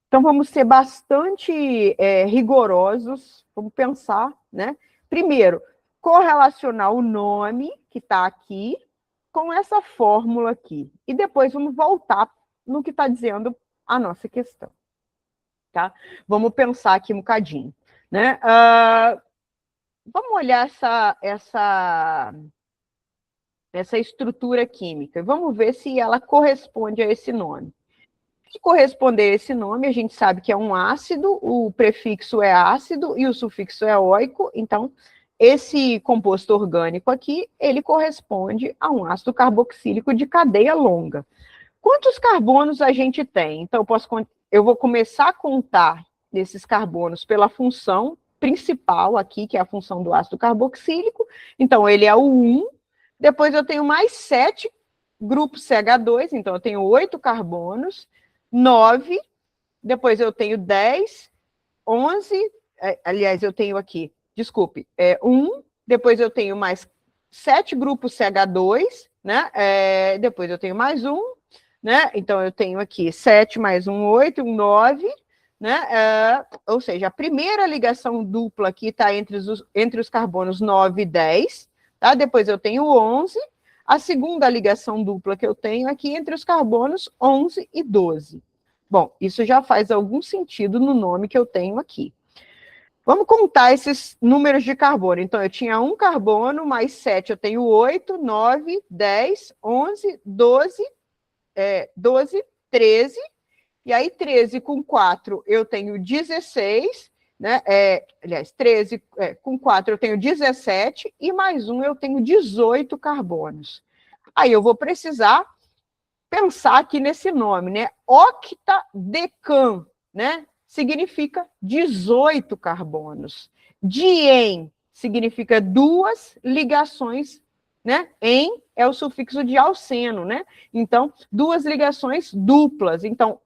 Então, vamos ser bastante rigorosos, vamos pensar, né? Primeiro, correlacionar o nome que está aqui com essa fórmula aqui. E depois vamos voltar no que está dizendo a nossa questão. Tá? Vamos pensar aqui um bocadinho. Né? Vamos olhar essa estrutura química. Vamos ver se ela corresponde a esse nome. Se corresponder a esse nome, a gente sabe que é um ácido, o prefixo é ácido e o sufixo é oico, então esse composto orgânico aqui, ele corresponde a um ácido carboxílico de cadeia longa. Quantos carbonos a gente tem? Então, eu vou começar a contar esses carbonos pela função principal aqui, que é a função do ácido carboxílico. Então, ele é o 1. Depois eu tenho mais 7 grupos CH2, então eu tenho 8 carbonos, 9. Depois eu tenho 10, 11. Aliás, eu tenho aqui, desculpe, 1. Depois eu tenho mais 7 grupos CH2, né? Depois eu tenho mais 1. Né? Então, eu tenho aqui 7 mais 1, 8, 1, 9, né? Ou seja, a primeira ligação dupla aqui está entre os carbonos 9 e 10, tá? Depois eu tenho 11, a segunda ligação dupla que eu tenho aqui entre os carbonos 11 e 12. Bom, isso já faz algum sentido no nome que eu tenho aqui. Vamos contar esses números de carbono. Então, eu tinha 1 carbono, mais 7, eu tenho 8, 9, 10, 11, 12, 13, e aí 13 com 4 eu tenho 16, né? Aliás, 13 com 4 eu tenho 17, e mais 1 eu tenho 18 carbonos. Aí eu vou precisar pensar aqui nesse nome, né? Octadecan, né? Significa 18 carbonos. Dien significa 2 ligações, né? Em é o sufixo de alceno, né? Então, 2 ligações duplas. Então,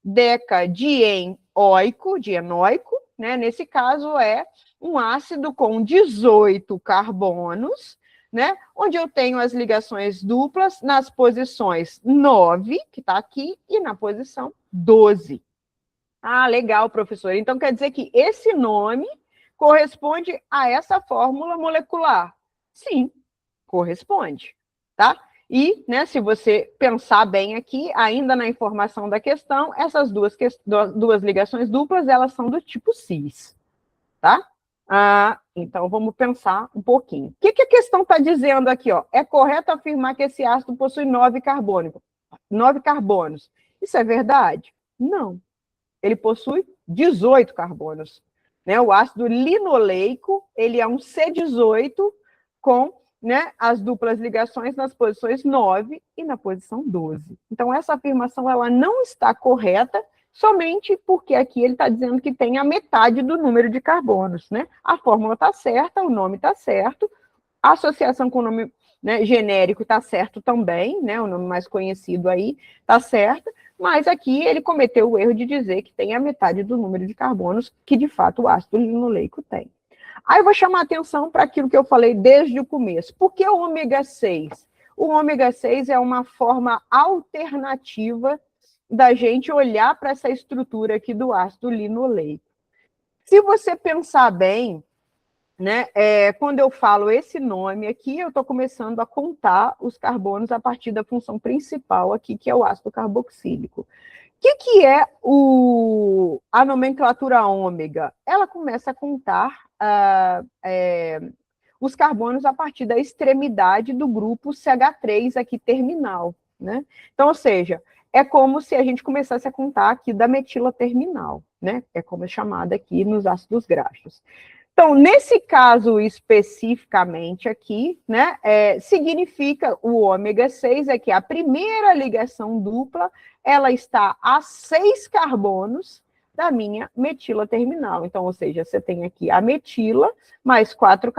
octadecadienoico, dienoico, né? Nesse caso, é um ácido com 18 carbonos, né? Onde eu tenho as ligações duplas nas posições 9, que está aqui, e na posição 12. Ah, legal, professor. Então, quer dizer que esse nome corresponde a essa fórmula molecular? Sim, corresponde, tá? E, né, se você pensar bem aqui, ainda na informação da questão, essas duas ligações duplas, elas são do tipo cis, tá? Então, vamos pensar um pouquinho. O que a questão está dizendo aqui? Ó? É correto afirmar que esse ácido possui 9 carbonos. Isso é verdade? Não. Ele possui 18 carbonos. Né? O ácido linoleico, ele é um C18 com, né, as duplas ligações nas posições 9 e na posição 12. Então, essa afirmação ela não está correta, somente porque aqui ele está dizendo que tem a metade do número de carbonos. Né? A fórmula está certa, o nome está certo, a associação com o nome, né, genérico está certo também, né, o nome mais conhecido aí está certo, mas aqui ele cometeu o erro de dizer que tem a metade do número de carbonos que, de fato, o ácido linoleico tem. Aí eu vou chamar a atenção para aquilo que eu falei desde o começo. Por que o ômega 6? O ômega 6 é uma forma alternativa da gente olhar para essa estrutura aqui do ácido linoleico. Se você pensar bem, né, quando eu falo esse nome aqui, eu estou começando a contar os carbonos a partir da função principal aqui, que é o ácido carboxílico. O que é a nomenclatura ômega? Ela começa a contar os carbonos a partir da extremidade do grupo CH3 aqui terminal, né? Então, ou seja, é como se a gente começasse a contar aqui da metila terminal, né? É como é chamada aqui nos ácidos graxos. Então, nesse caso especificamente aqui, né, significa o ômega 6 é que a primeira ligação dupla, ela está a 6 carbonos da minha metila terminal. Então, ou seja, você tem aqui a metila mais 4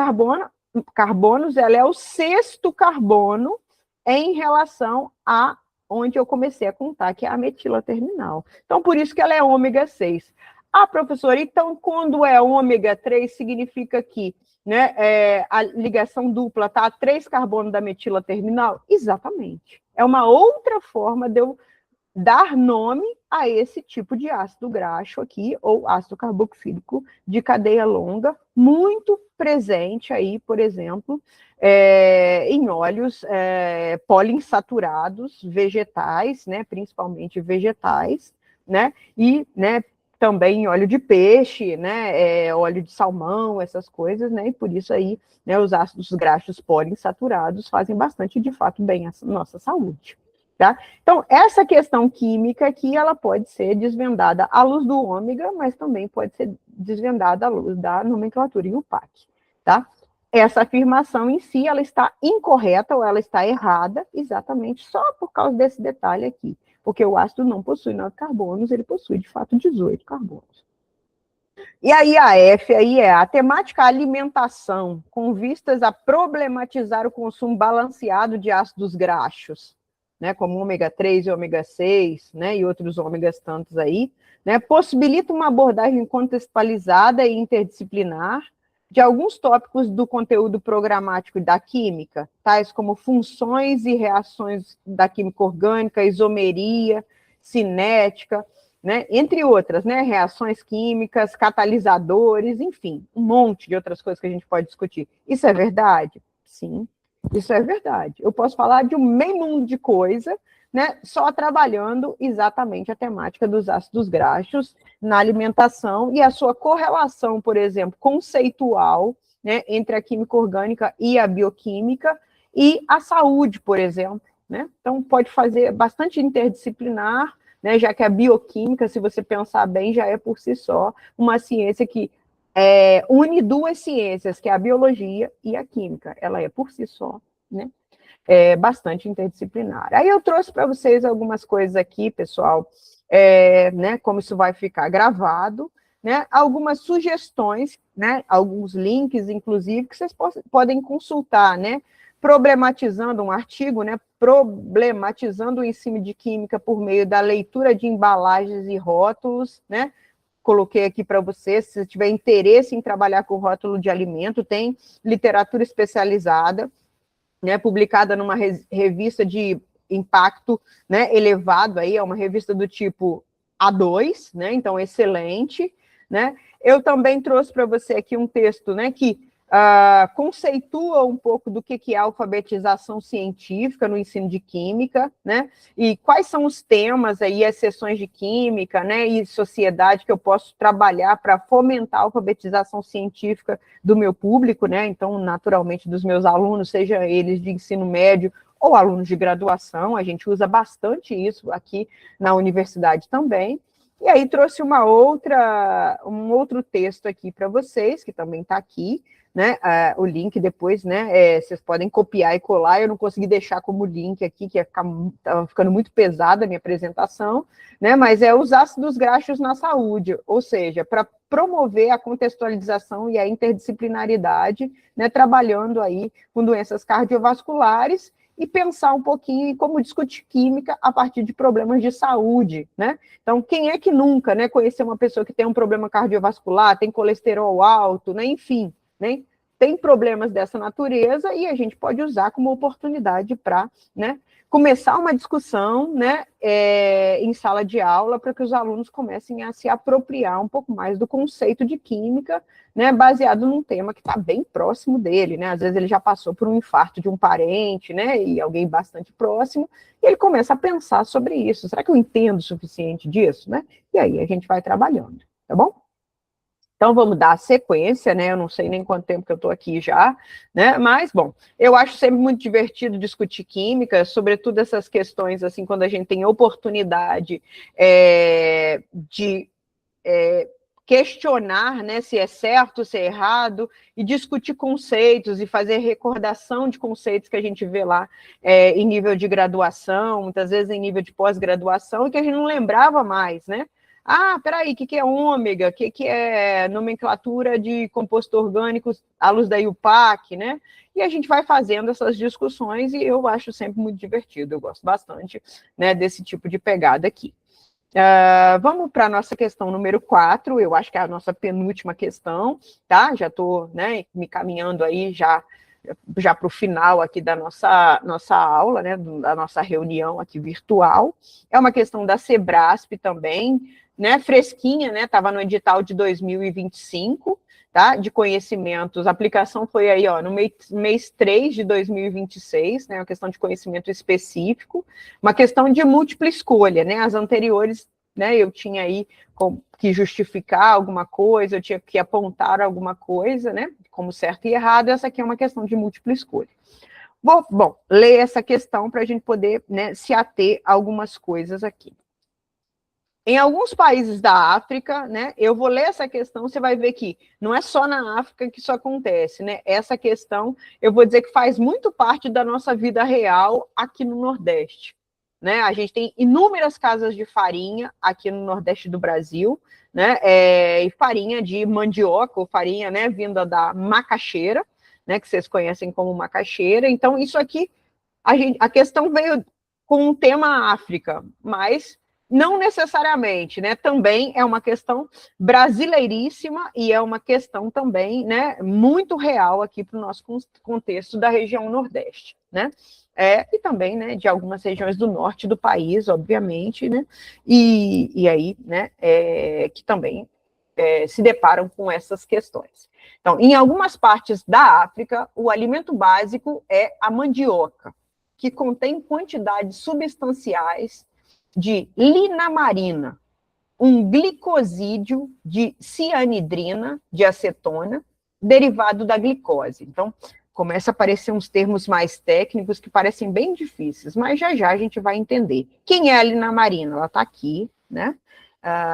carbonos, ela é o 6º carbono em relação a onde eu comecei a contar, que é a metila terminal. Então, por isso que ela é ômega 6. Ah, professora, então quando é ômega 3, significa que, né, a ligação dupla está a 3 carbonos da metila terminal? Exatamente. É uma outra forma de eu dar nome a esse tipo de ácido graxo aqui, ou ácido carboxílico de cadeia longa, muito presente aí, por exemplo, em óleos poliinsaturados vegetais, né, principalmente vegetais, né, e, né, também óleo de peixe, né, óleo de salmão, essas coisas, né, e por isso aí, né, os ácidos graxos poliinsaturados fazem bastante, de fato, bem à nossa saúde, tá? Então, essa questão química aqui, ela pode ser desvendada à luz do ômega, mas também pode ser desvendada à luz da nomenclatura IUPAC, tá? Essa afirmação em si, ela está incorreta ou ela está errada, exatamente só por causa desse detalhe aqui. Porque o ácido não possui 9 carbonos, ele possui, de fato, 18 carbonos. E aí a F aí é a temática alimentação, com vistas a problematizar o consumo balanceado de ácidos graxos, né, como ômega 3 e ômega 6, né, e outros ômegas tantos aí, né, possibilita uma abordagem contextualizada e interdisciplinar de alguns tópicos do conteúdo programático da química, tais como funções e reações da química orgânica, isomeria, cinética, né, entre outras, né, reações químicas, catalisadores, enfim, um monte de outras coisas que a gente pode discutir. Isso é verdade? Sim, isso é verdade. Eu posso falar de um meio mundo de coisa, né, só trabalhando exatamente a temática dos ácidos graxos na alimentação e a sua correlação, por exemplo, conceitual, né, entre a química orgânica e a bioquímica e a saúde, por exemplo, né? Então, pode fazer bastante interdisciplinar, né, já que a bioquímica, se você pensar bem, já é por si só uma ciência que une duas ciências, que é a biologia e a química. Ela é por si só, né, bastante interdisciplinar. Aí eu trouxe para vocês algumas coisas aqui, pessoal, né, como isso vai ficar gravado, né, algumas sugestões, né, alguns links, inclusive, que vocês podem consultar, né, problematizando um artigo, né, problematizando o ensino de química por meio da leitura de embalagens e rótulos, né, coloquei aqui para vocês, se tiver interesse em trabalhar com rótulo de alimento, tem literatura especializada, né, publicada numa revista de impacto, né, elevado, aí, é uma revista do tipo A2, né, então excelente, né. Eu também trouxe para você aqui um texto, né, que conceitua um pouco do que é a alfabetização científica no ensino de química, né, e quais são os temas aí, as sessões de química, né, e sociedade que eu posso trabalhar para fomentar a alfabetização científica do meu público, né, então, naturalmente, dos meus alunos, seja eles de ensino médio ou alunos de graduação, a gente usa bastante isso aqui na universidade também. E aí trouxe um outro texto aqui para vocês, que também está aqui, né, o link depois, né, vocês podem copiar e colar, eu não consegui deixar como link aqui, que estava ficando muito pesada a minha apresentação, né, mas é os ácidos graxos na saúde, ou seja, para promover a contextualização e a interdisciplinaridade, né, trabalhando aí com doenças cardiovasculares, e pensar um pouquinho em como discutir química a partir de problemas de saúde, né? Então, quem é que nunca, né, conheceu uma pessoa que tem um problema cardiovascular, tem colesterol alto, né, enfim, né, tem problemas dessa natureza e a gente pode usar como oportunidade para, né, começar uma discussão, né, em sala de aula, para que os alunos comecem a se apropriar um pouco mais do conceito de química, né, baseado num tema que está bem próximo dele, né, às vezes ele já passou por um infarto de um parente, né, e alguém bastante próximo, e ele começa a pensar sobre isso, será que eu entendo o suficiente disso, né, e aí a gente vai trabalhando, tá bom? Então, vamos dar a sequência, né, eu não sei nem quanto tempo que eu estou aqui já, né, mas, bom, eu acho sempre muito divertido discutir química, sobretudo essas questões, assim, quando a gente tem oportunidade de questionar, né, se é certo, se é errado, e discutir conceitos, e fazer recordação de conceitos que a gente vê lá em nível de graduação, muitas vezes em nível de pós-graduação, e que a gente não lembrava mais, né? Ah, peraí, o que é ômega? O que é nomenclatura de composto orgânico à luz da IUPAC, né? E a gente vai fazendo essas discussões e eu acho sempre muito divertido, eu gosto bastante, né, desse tipo de pegada aqui. Vamos para a nossa questão número 4, eu acho que é a nossa penúltima questão, tá? Já estou, né, me caminhando aí já para o final aqui da nossa aula, né, da nossa reunião aqui virtual. É uma questão da Sebrasp também, né, fresquinha, né, estava no edital de 2025, tá, de conhecimentos, a aplicação foi aí, ó, no mês 3 de 2026, né, uma questão de conhecimento específico, uma questão de múltipla escolha, né, as anteriores, né, eu tinha aí que justificar alguma coisa, eu tinha que apontar alguma coisa, né, como certo e errado, essa aqui é uma questão de múltipla escolha. Bom, ler essa questão para a gente poder, né, se ater a algumas coisas aqui. Em alguns países da África, né, eu vou ler essa questão, você vai ver que não é só na África que isso acontece, né? Essa questão, eu vou dizer que faz muito parte da nossa vida real aqui no Nordeste, né? A gente tem inúmeras casas de farinha aqui no Nordeste do Brasil, né? E farinha de mandioca, ou farinha, né, vinda da macaxeira, né, que vocês conhecem como macaxeira. Então, isso aqui, a questão veio com um tema África, mas não necessariamente, né? Também é uma questão brasileiríssima e é uma questão também, né, muito real aqui para o nosso contexto da região Nordeste, né? E também, né, de algumas regiões do norte do país, obviamente, né? E aí, né, que também se deparam com essas questões. Então, em algumas partes da África, o alimento básico é a mandioca, que contém quantidades substanciais de linamarina, um glicosídeo de cianidrina, de acetona, derivado da glicose. Então, começa a aparecer uns termos mais técnicos que parecem bem difíceis, mas já já a gente vai entender. Quem é a linamarina? Ela está aqui, né,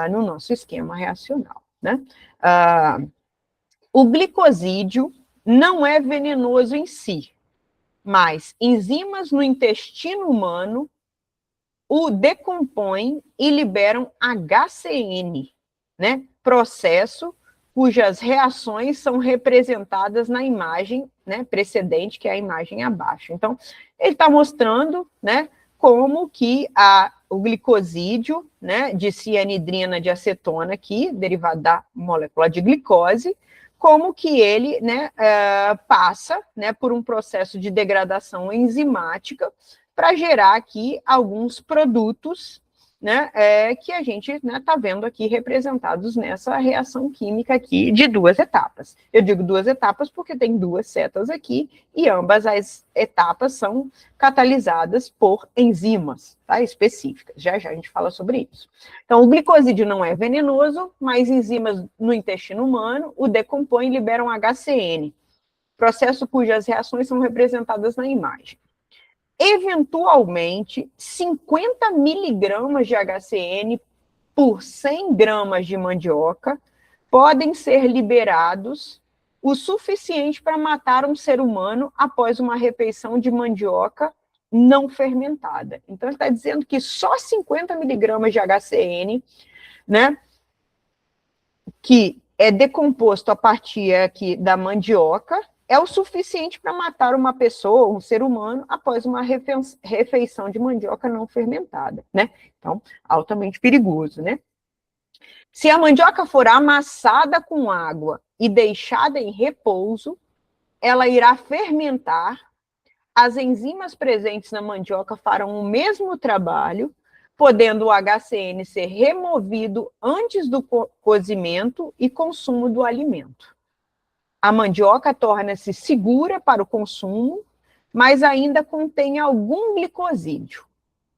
no nosso esquema reacional, né? O glicosídeo não é venenoso em si, mas enzimas no intestino humano o decompõem e liberam HCN, né? Processo cujas reações são representadas na imagem, né, precedente, que é a imagem abaixo. Então, ele está mostrando, né, como que o glicosídeo, né, de cianidrina de acetona aqui, derivado da molécula de glicose, como que ele, né, passa, né, por um processo de degradação enzimática para gerar aqui alguns produtos, né, que a gente está vendo aqui representados nessa reação química aqui de 2 etapas. Eu digo 2 etapas porque tem 2 setas aqui e ambas as etapas são catalisadas por enzimas, tá, específicas. Já já a gente fala sobre isso. Então, o glicosídeo não é venenoso, mas enzimas no intestino humano o decompõem e liberam HCN, processo cujas reações são representadas na imagem. Eventualmente, 50 miligramas de HCN por 100 gramas de mandioca podem ser liberados o suficiente para matar um ser humano após uma refeição de mandioca não fermentada. Então, ele está dizendo que só 50 miligramas de HCN, né, que é decomposto a partir aqui da mandioca, é o suficiente para matar uma pessoa, um ser humano, após uma refeição de mandioca não fermentada, né? Então, altamente perigoso, né? Se a mandioca for amassada com água e deixada em repouso, ela irá fermentar, as enzimas presentes na mandioca farão o mesmo trabalho, podendo o HCN ser removido antes do cozimento e consumo do alimento. A mandioca torna-se segura para o consumo, mas ainda contém algum glicosídeo.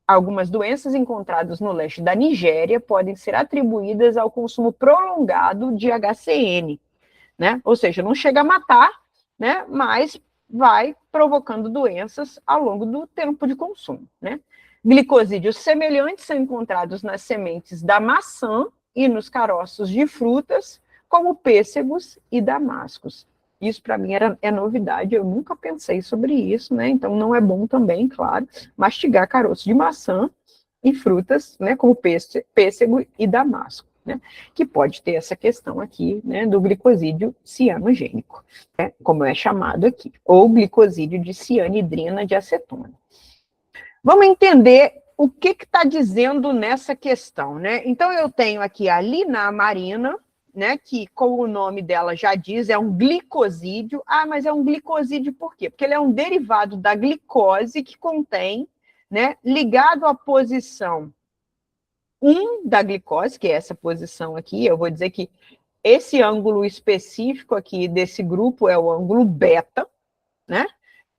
Algumas doenças encontradas no leste da Nigéria podem ser atribuídas ao consumo prolongado de HCN, né? Ou seja, não chega a matar, né? Mas vai provocando doenças ao longo do tempo de consumo, né? Glicosídeos semelhantes são encontrados nas sementes da maçã e nos caroços de frutas, como pêssegos e damascos. Isso, para mim, é novidade, eu nunca pensei sobre isso, né? Então, não é bom também, claro, mastigar caroço de maçã e frutas, né, como pêssego e damasco, né? Que pode ter essa questão aqui, né, do glicosídeo cianogênico, né, como é chamado aqui, ou glicosídeo de cianidrina de acetona. Vamos entender o que está dizendo nessa questão, né? Então, eu tenho aqui a linamarina, né, que, como o nome dela já diz, é um glicosídeo. Ah, mas é um glicosídeo por quê? Porque ele é um derivado da glicose que contém, né, ligado à posição 1 da glicose, que é essa posição aqui. Eu vou dizer que esse ângulo específico aqui desse grupo é o ângulo beta, né?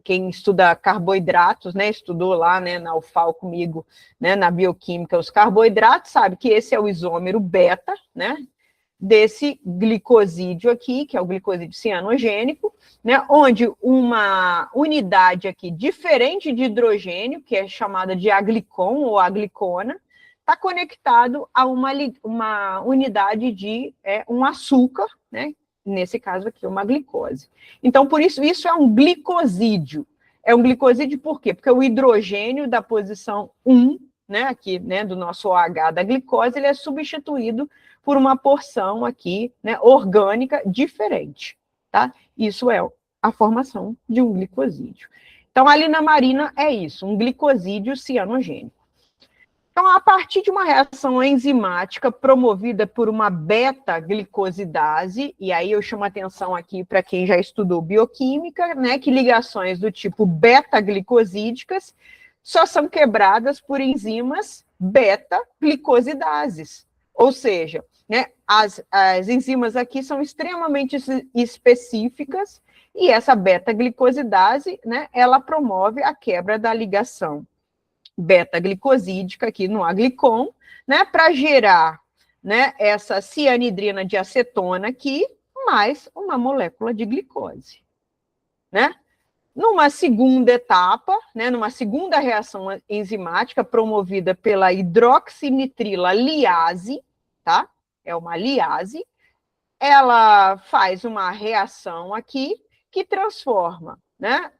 Quem estuda carboidratos, né, estudou lá, né, na UFAL comigo, né, na bioquímica, os carboidratos, sabe que esse é o isômero beta, né, desse glicosídeo aqui, que é o glicosídeo cianogênico, né, onde uma unidade aqui diferente de hidrogênio, que é chamada de aglicon ou aglicona, está conectado a uma unidade de um açúcar, né, nesse caso aqui, uma glicose. Então, por isso é um glicosídeo. É um glicosídeo por quê? Porque o hidrogênio da posição 1, né, aqui, né, do nosso OH da glicose, ele é substituído por uma porção aqui, né, orgânica diferente, tá? Isso é a formação de um glicosídeo. Então, a linamarina é isso, um glicosídeo cianogênico. Então, a partir de uma reação enzimática promovida por uma beta-glicosidase, e aí eu chamo a atenção aqui para quem já estudou bioquímica, né, que ligações do tipo beta-glicosídicas só são quebradas por enzimas beta-glicosidases. Ou seja, né, as enzimas aqui são extremamente específicas e essa beta-glicosidase, né, ela promove a quebra da ligação beta-glicosídica aqui no aglicon, né, para gerar, né, essa cianidrina de acetona aqui, mais uma molécula de glicose, né? Numa segunda etapa, né, numa segunda reação enzimática promovida pela hidroxinitrila liase, tá? É uma liase, ela faz uma reação aqui que transforma, né,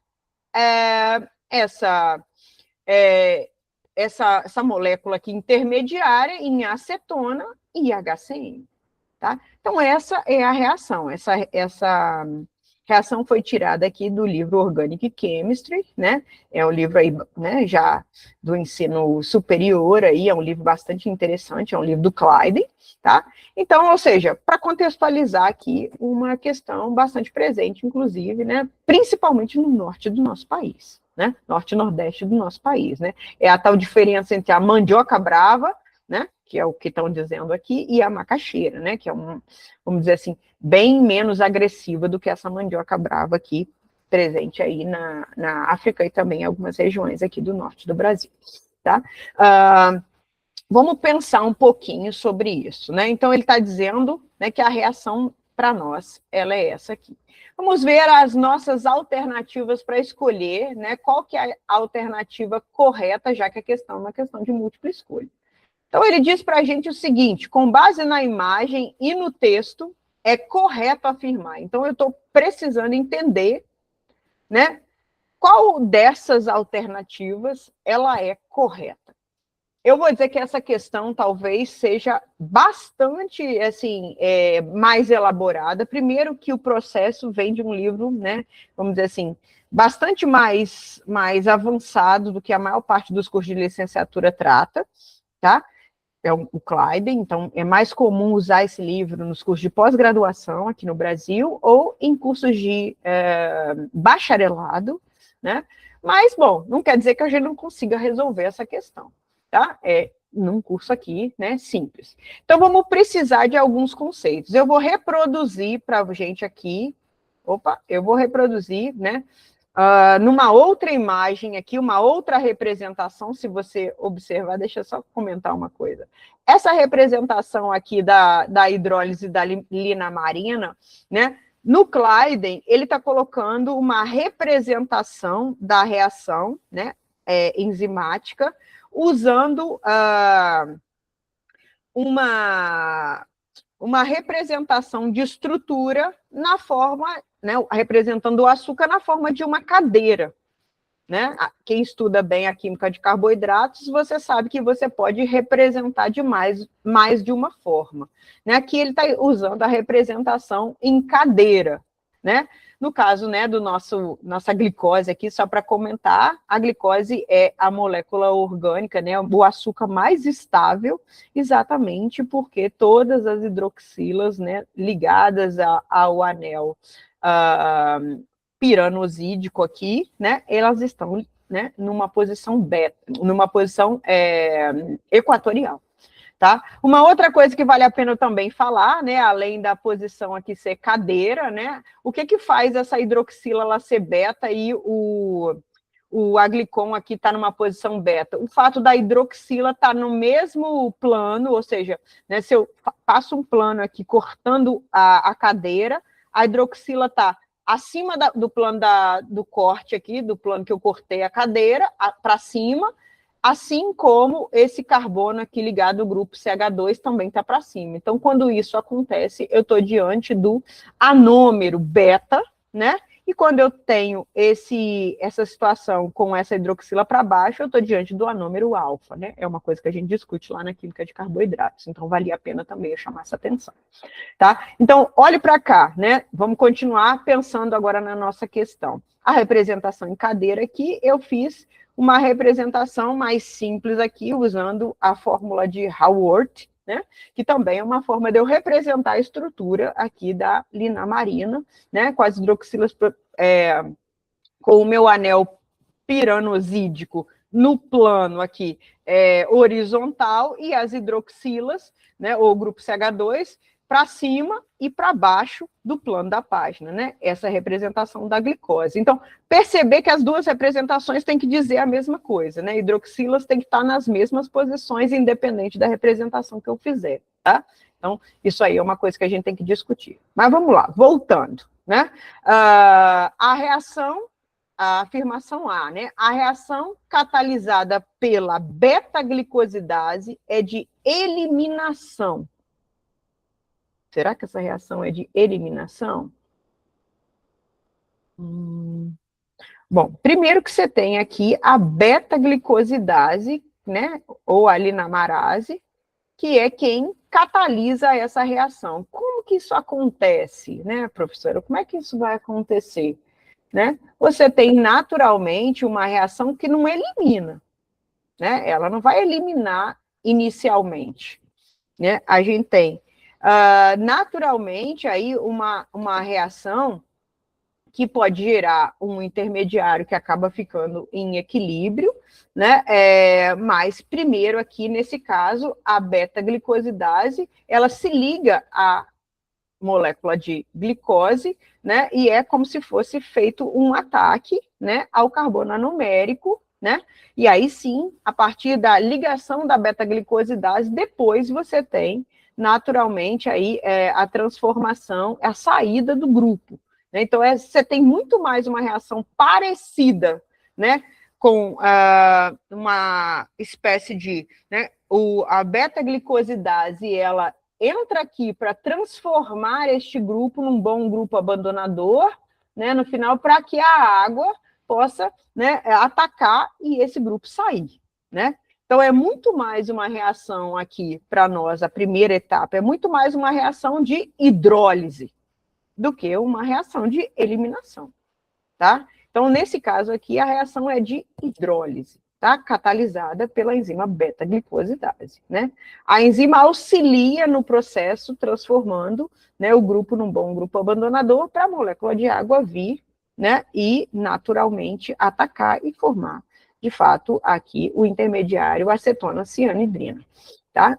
essa molécula aqui intermediária em acetona e HCN, tá? Então, essa é a reação, essa reação foi tirada aqui do livro Organic Chemistry, né? É um livro aí, né, já do ensino superior aí, é um livro bastante interessante, é um livro do Clyden, tá? Então, ou seja, para contextualizar aqui uma questão bastante presente, inclusive, né, principalmente no norte do nosso país, né? Norte e nordeste do nosso país, né? É a tal diferença entre a mandioca brava, né, que é o que estão dizendo aqui, e a macaxeira, né, que é vamos dizer assim, bem menos agressiva do que essa mandioca brava aqui, presente aí na África e também em algumas regiões aqui do norte do Brasil, tá? Vamos pensar um pouquinho sobre isso, né? Então, ele está dizendo, né, que a reação para nós, ela é essa aqui. Vamos ver as nossas alternativas para escolher, né, qual que é a alternativa correta, já que a questão é uma questão de múltipla escolha. Então, ele diz para a gente o seguinte, com base na imagem e no texto, é correto afirmar. Então, eu estou precisando entender, né, qual dessas alternativas ela é correta. Eu vou dizer que essa questão talvez seja bastante, assim, mais elaborada. Primeiro que o processo vem de um livro, né, vamos dizer assim, bastante mais avançado do que a maior parte dos cursos de licenciatura trata, tá? É o Clyden, então é mais comum usar esse livro nos cursos de pós-graduação aqui no Brasil ou em cursos de bacharelado, né? Mas, bom, não quer dizer que a gente não consiga resolver essa questão, tá? É num curso aqui, né, simples. Então, vamos precisar de alguns conceitos. Eu vou reproduzir para a gente aqui, eu vou reproduzir, né, numa outra imagem aqui, uma outra representação, se você observar, deixa eu só comentar uma coisa. Essa representação aqui da hidrólise da linamarina, né, no Clyden, ele está colocando uma representação da reação, né, enzimática, usando uma representação de estrutura na forma, né, representando o açúcar na forma de uma cadeira, né? Quem estuda bem a química de carboidratos, você sabe que você pode representar de mais de uma forma, né? Aqui ele está usando a representação em cadeira, né? No caso, né, do nossa glicose aqui, só para comentar, a glicose é a molécula orgânica, né, o açúcar mais estável, exatamente porque todas as hidroxilas, né, ligadas ao anel piranosídico aqui, né, elas estão, né, numa posição beta, numa posição equatorial. Tá? Uma outra coisa que vale a pena também falar, né, além da posição aqui ser cadeira, né, o que faz essa hidroxila ela ser beta e o aglicon aqui está numa posição beta? O fato da hidroxila estar no mesmo plano, ou seja, né, se eu passo um plano aqui cortando a cadeira, a hidroxila está acima do plano do corte aqui, do plano que eu cortei a cadeira, para cima, assim como esse carbono aqui ligado ao grupo CH2 também está para cima. Então, quando isso acontece, eu estou diante do anômero beta, né? E quando eu tenho essa situação com essa hidroxila para baixo, eu estou diante do anômero alfa, né? É uma coisa que a gente discute lá na química de carboidratos. Então, valia a pena também eu chamar essa atenção, tá? Então, olhe para cá, né? Vamos continuar pensando agora na nossa questão. A representação em cadeira aqui, eu fiz uma representação mais simples aqui, usando a fórmula de Haworth, né, que também é uma forma de eu representar a estrutura aqui da linamarina, né, com as hidroxilas, com o meu anel piranosídico no plano aqui horizontal e as hidroxilas, né, ou grupo CH2, para cima e para baixo do plano da página, né? Essa é a representação da glicose. Então, perceber que as duas representações têm que dizer a mesma coisa, né? Hidroxilas têm que estar nas mesmas posições, independente da representação que eu fizer, tá? Então, isso aí é uma coisa que a gente tem que discutir. Mas vamos lá, voltando, né? A reação, a afirmação A, né? A reação catalisada pela beta-glicosidase é de eliminação. Será que essa reação é de eliminação? Bom, primeiro que você tem aqui a beta-glicosidase, né, ou a linamarase, que é quem catalisa essa reação. Como que isso acontece, né, professora? Como é que isso vai acontecer? Né? Você tem naturalmente uma reação que não elimina, né? Ela não vai eliminar inicialmente, né? A gente tem naturalmente aí uma reação que pode gerar um intermediário que acaba ficando em equilíbrio, né? Mas primeiro aqui nesse caso a beta-glicosidase ela se liga à molécula de glicose, né? E é como se fosse feito um ataque, né, ao carbono anomérico, né? E aí sim, a partir da ligação da beta-glicosidase, depois você tem naturalmente aí a transformação, a saída do grupo. Né? Então você tem muito mais uma reação parecida, né, com uma espécie de, né, a beta-glicosidase ela entra aqui para transformar este grupo num bom grupo abandonador, né, no final, para que a água possa, né, atacar e esse grupo sair, né? Então, é muito mais uma reação aqui, para nós, a primeira etapa, é muito mais uma reação de hidrólise do que uma reação de eliminação, tá? Então, nesse caso aqui, a reação é de hidrólise, tá? Catalisada pela enzima beta-glicosidase, né? A enzima auxilia no processo, transformando, né, o grupo num bom grupo abandonador para a molécula de água vir, né, e naturalmente atacar e formar, de fato, aqui o intermediário acetona cianidrina, tá?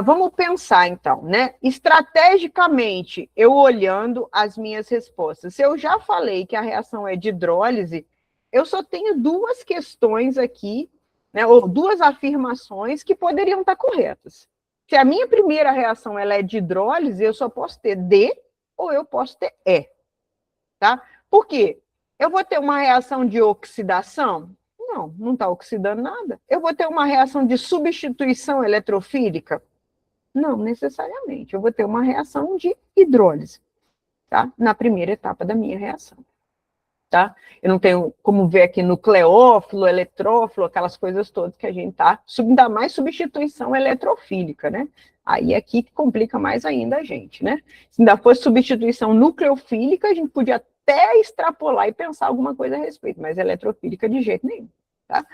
Vamos pensar, então, né? Estrategicamente, eu olhando as minhas respostas. Se eu já falei que a reação é de hidrólise, eu só tenho duas questões aqui, né, ou duas afirmações que poderiam estar corretas. Se a minha primeira reação ela é de hidrólise, eu só posso ter D ou eu posso ter E. Tá? Por quê? Eu vou ter uma reação de oxidação? Não está oxidando nada. Eu vou ter uma reação de substituição eletrofílica? Não, necessariamente. Eu vou ter uma reação de hidrólise, tá? Na primeira etapa da minha reação, tá? Eu não tenho como ver aqui nucleófilo, eletrófilo, aquelas coisas todas que a gente tá, ainda mais substituição eletrofílica, né? Aí aqui que complica mais ainda a gente, né? Se ainda fosse substituição nucleofílica, a gente podia até extrapolar e pensar alguma coisa a respeito, mas eletrofílica de jeito nenhum, tá?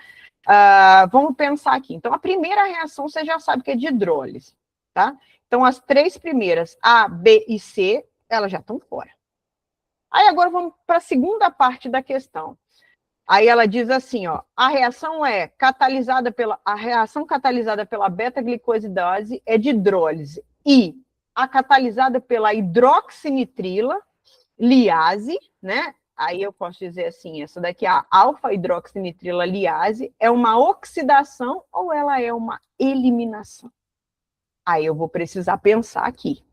Vamos pensar aqui. Então, a primeira reação você já sabe que é de hidrólise, tá? Então, as três primeiras, A, B e C, elas já estão fora. Aí agora vamos para a segunda parte da questão. Aí ela diz assim, ó, a reação catalisada pela beta-glicosidase é de hidrólise e a catalisada pela hidroxinitrila liase, né? Aí eu posso dizer assim, essa daqui, a alfa-hidroxinitrila liase, é uma oxidação ou ela é uma eliminação? Aí eu vou precisar pensar aqui.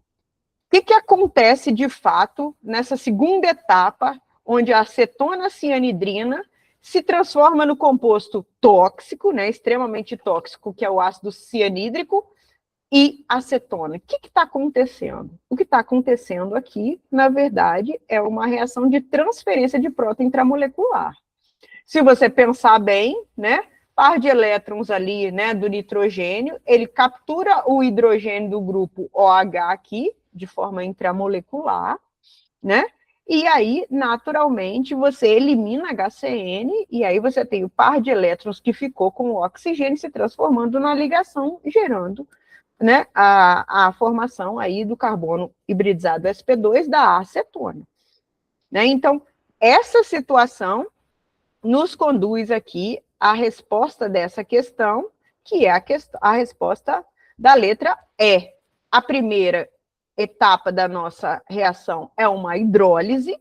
O que acontece, de fato, nessa segunda etapa, onde a acetona cianidrina se transforma no composto tóxico, né, extremamente tóxico, que é o ácido cianídrico, e acetona? O que está acontecendo? O que está acontecendo aqui, na verdade, é uma reação de transferência de próton intramolecular. Se você pensar bem, né, par de elétrons ali, né, do nitrogênio, ele captura o hidrogênio do grupo OH aqui, de forma intramolecular, né? E aí, naturalmente, você elimina HCN, e aí você tem o par de elétrons que ficou com o oxigênio se transformando na ligação, gerando, né, a formação aí do carbono hibridizado sp2 da acetona. Né? Então, essa situação nos conduz aqui à resposta dessa questão, que é a resposta da letra E. A primeira etapa da nossa reação é uma hidrólise,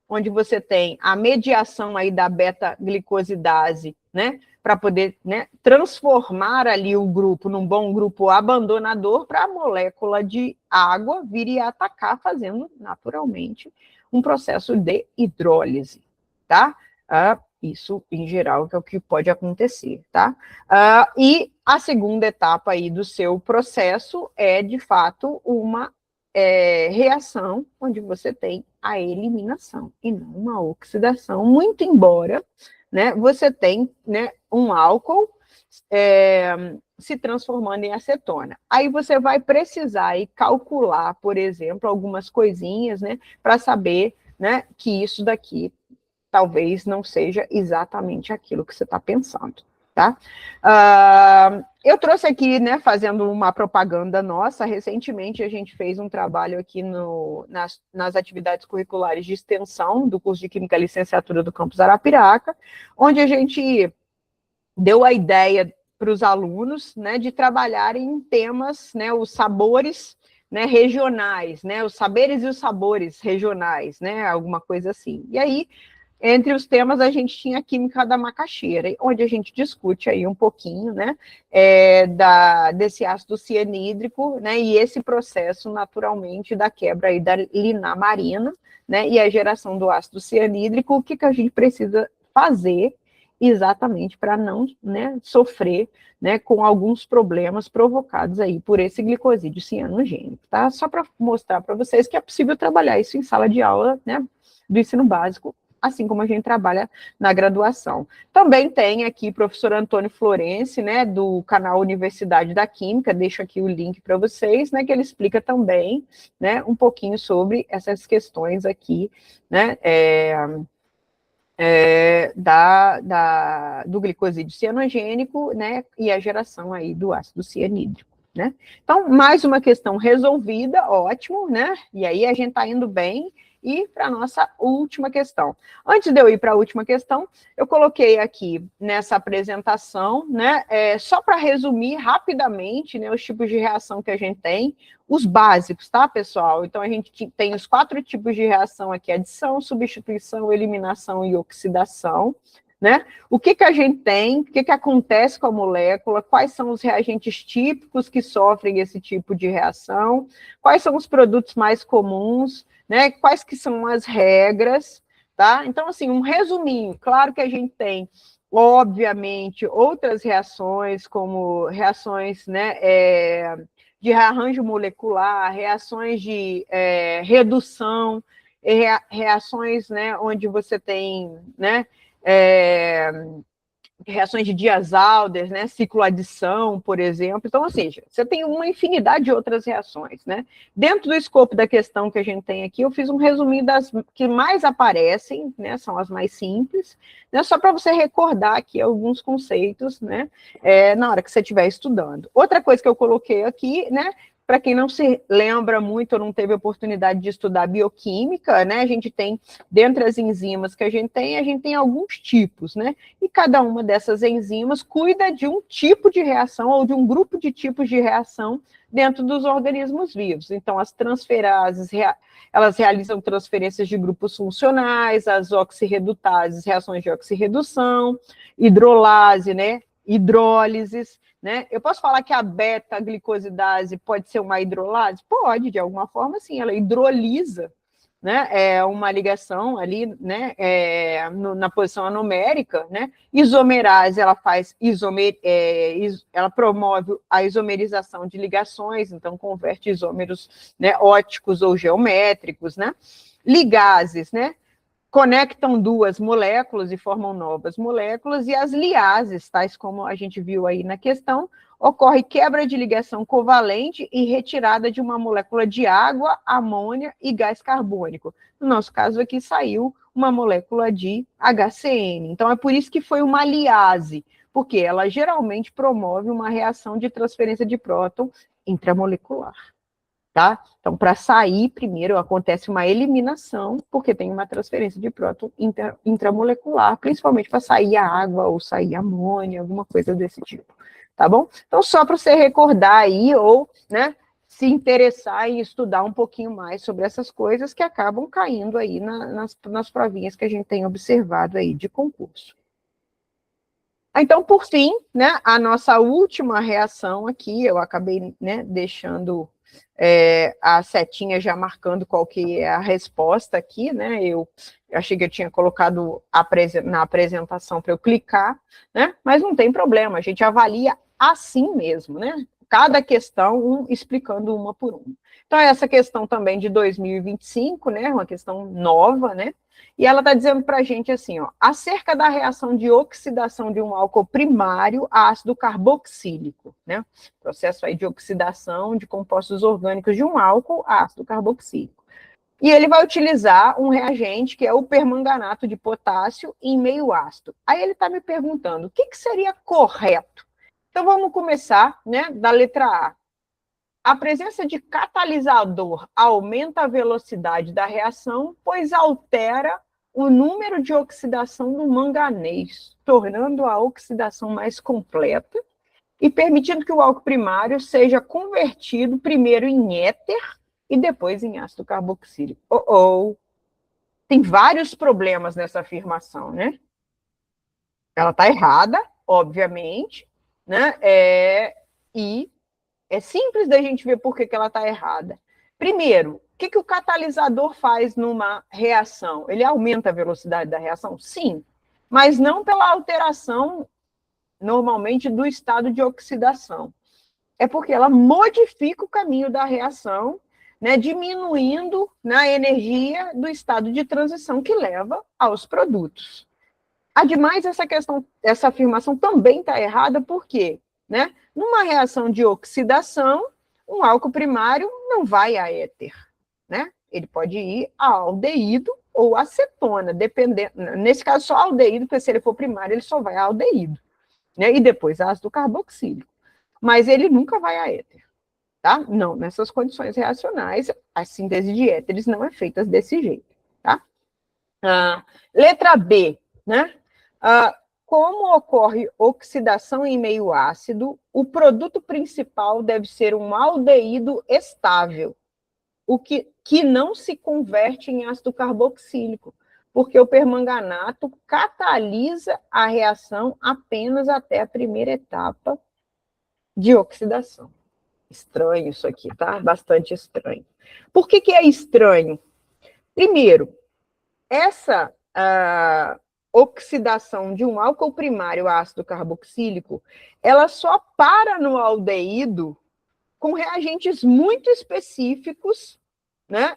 onde você tem a mediação aí da beta-glicosidase, né, para poder, né, transformar ali o grupo num bom grupo abandonador para a molécula de água vir e atacar, fazendo naturalmente um processo de hidrólise, tá? Isso, em geral, que é o que pode acontecer, tá? E a segunda etapa aí do seu processo é, de fato, uma reação onde você tem a eliminação e não uma oxidação, muito embora, né, você tem, né, um álcool se transformando em acetona. Aí você vai precisar aí calcular, por exemplo, algumas coisinhas, né, para saber, né, que isso daqui talvez não seja exatamente aquilo que você está pensando, tá? Eu trouxe aqui, né, fazendo uma propaganda nossa, recentemente a gente fez um trabalho aqui nas atividades curriculares de extensão do curso de Química Licenciatura do Campus Arapiraca, onde a gente deu a ideia para os alunos, né, de trabalharem em temas, né, os sabores, né, regionais, né, os saberes e os sabores regionais, né, alguma coisa assim. E aí, entre os temas, a gente tinha a química da macaxeira, onde a gente discute aí um pouquinho, né, desse ácido cianídrico, né, e esse processo, naturalmente, da quebra aí da linamarina, né, e a geração do ácido cianídrico, o que a gente precisa fazer exatamente para não, né, sofrer, né, com alguns problemas provocados aí por esse glicosídeo cianogênico, tá? Só para mostrar para vocês que é possível trabalhar isso em sala de aula, né, do ensino básico, assim como a gente trabalha na graduação. Também tem aqui o professor Antônio Florenci, né, do canal Universidade da Química, deixo aqui o link para vocês, né, que ele explica também, né, um pouquinho sobre essas questões aqui, né, do glicosídeo cianogênico, né, e a geração aí do ácido cianídrico, né. Então, mais uma questão resolvida, ótimo, né, e aí a gente está indo bem, e para a nossa última questão. Antes de eu ir para a última questão, eu coloquei aqui nessa apresentação, né, só para resumir rapidamente, né, os tipos de reação que a gente tem, os básicos, tá, pessoal? Então, a gente tem os 4 tipos de reação aqui: adição, substituição, eliminação e oxidação, né? O que a gente tem, o que acontece com a molécula, quais são os reagentes típicos que sofrem esse tipo de reação, quais são os produtos mais comuns, né? Quais que são as regras, tá? Então, assim, um resuminho. Claro que a gente tem, obviamente, outras reações, como reações, né, de rearranjo molecular, reações de redução, reações, né, onde você tem, né, reações de Dias-Alder, né, cicloadição, por exemplo. Então, ou seja, você tem uma infinidade de outras reações, né? Dentro do escopo da questão que a gente tem aqui, eu fiz um resuminho das que mais aparecem, né, são as mais simples, né, só para você recordar aqui alguns conceitos, né, na hora que você estiver estudando. Outra coisa que eu coloquei aqui, né, para quem não se lembra muito ou não teve oportunidade de estudar bioquímica, né, a gente tem, dentre as enzimas que a gente tem alguns tipos, né, e cada uma dessas enzimas cuida de um tipo de reação ou de um grupo de tipos de reação dentro dos organismos vivos. Então, as transferases, elas realizam transferências de grupos funcionais, as oxirredutases, reações de oxirredução, hidrolase, né, hidrólises, né? Eu posso falar que a beta-glicosidase pode ser uma hidrolase? Pode, de alguma forma, sim, ela hidrolisa, né? É uma ligação ali, né, na posição anomérica, né? Isomerase, ela faz ela promove a isomerização de ligações, então converte isômeros, né, óticos ou geométricos, né? Ligases, né, conectam duas moléculas e formam novas moléculas, e as liases, tais como a gente viu aí na questão, ocorre quebra de ligação covalente e retirada de uma molécula de água, amônia e gás carbônico. No nosso caso aqui saiu uma molécula de HCN. Então é por isso que foi uma liase, porque ela geralmente promove uma reação de transferência de próton intramolecular. Tá? Então, para sair, primeiro acontece uma eliminação, porque tem uma transferência de próton intramolecular, principalmente para sair a água ou sair a amônia, alguma coisa desse tipo, tá bom? Então, só para você recordar aí, ou, né, se interessar em estudar um pouquinho mais sobre essas coisas que acabam caindo aí nas provinhas que a gente tem observado aí de concurso. Então, por fim, né, a nossa última reação aqui, eu acabei, né, deixando a setinha já marcando qual que é a resposta aqui, né, eu achei que eu tinha colocado na apresentação para eu clicar, né, mas não tem problema, a gente avalia assim mesmo, né, cada questão, explicando uma por uma. Então, essa questão também de 2025, né, uma questão nova, né, e ela está dizendo para a gente assim, ó, acerca da reação de oxidação de um álcool primário a ácido carboxílico, né, processo aí de oxidação de compostos orgânicos de um álcool a ácido carboxílico. E ele vai utilizar um reagente que é o permanganato de potássio em meio ácido. Aí ele está me perguntando, o que seria correto? Então, vamos começar, né, da letra A. A presença de catalisador aumenta a velocidade da reação, pois altera o número de oxidação do manganês, tornando a oxidação mais completa e permitindo que o álcool primário seja convertido primeiro em éter e depois em ácido carboxílico. Tem vários problemas nessa afirmação, né? Ela está errada, obviamente, né? E é simples da gente ver por que ela está errada. Primeiro, o que o catalisador faz numa reação? Ele aumenta a velocidade da reação? Sim, mas não pela alteração, normalmente, do estado de oxidação. É porque ela modifica o caminho da reação, né, diminuindo a energia do estado de transição que leva aos produtos. Ademais, essa afirmação também está errada, por quê? Né? Numa reação de oxidação, um álcool primário não vai a éter, né? Ele pode ir a aldeído ou acetona, dependendo. Nesse caso, só aldeído, porque se ele for primário, ele só vai a aldeído, né? E depois ácido carboxílico. Mas ele nunca vai a éter, tá? Não, nessas condições reacionais, a síntese de éteres não é feita desse jeito, tá? Letra B, né? Como ocorre oxidação em meio ácido, o produto principal deve ser um aldeído estável, o que não se converte em ácido carboxílico, porque o permanganato catalisa a reação apenas até a primeira etapa de oxidação. Estranho isso aqui, tá? Bastante estranho. Por que é estranho? Primeiro, essa oxidação de um álcool primário ácido carboxílico, ela só para no aldeído com reagentes muito específicos, né,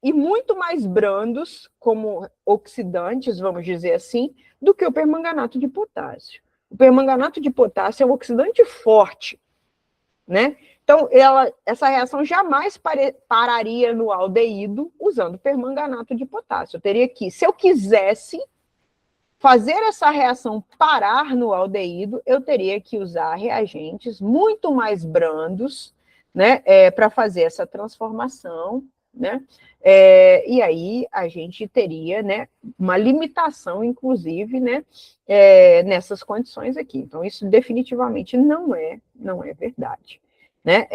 e muito mais brandos, como oxidantes, vamos dizer assim, do que o permanganato de potássio. O permanganato de potássio é um oxidante forte, né? Então, essa reação jamais pararia no aldeído usando permanganato de potássio. Eu teria que, se eu quisesse fazer essa reação parar no aldeído, eu teria que usar reagentes muito mais brandos, né, para fazer essa transformação, né? E aí a gente teria, né, uma limitação, inclusive, né, nessas condições aqui. Então, isso definitivamente não é verdade. Né?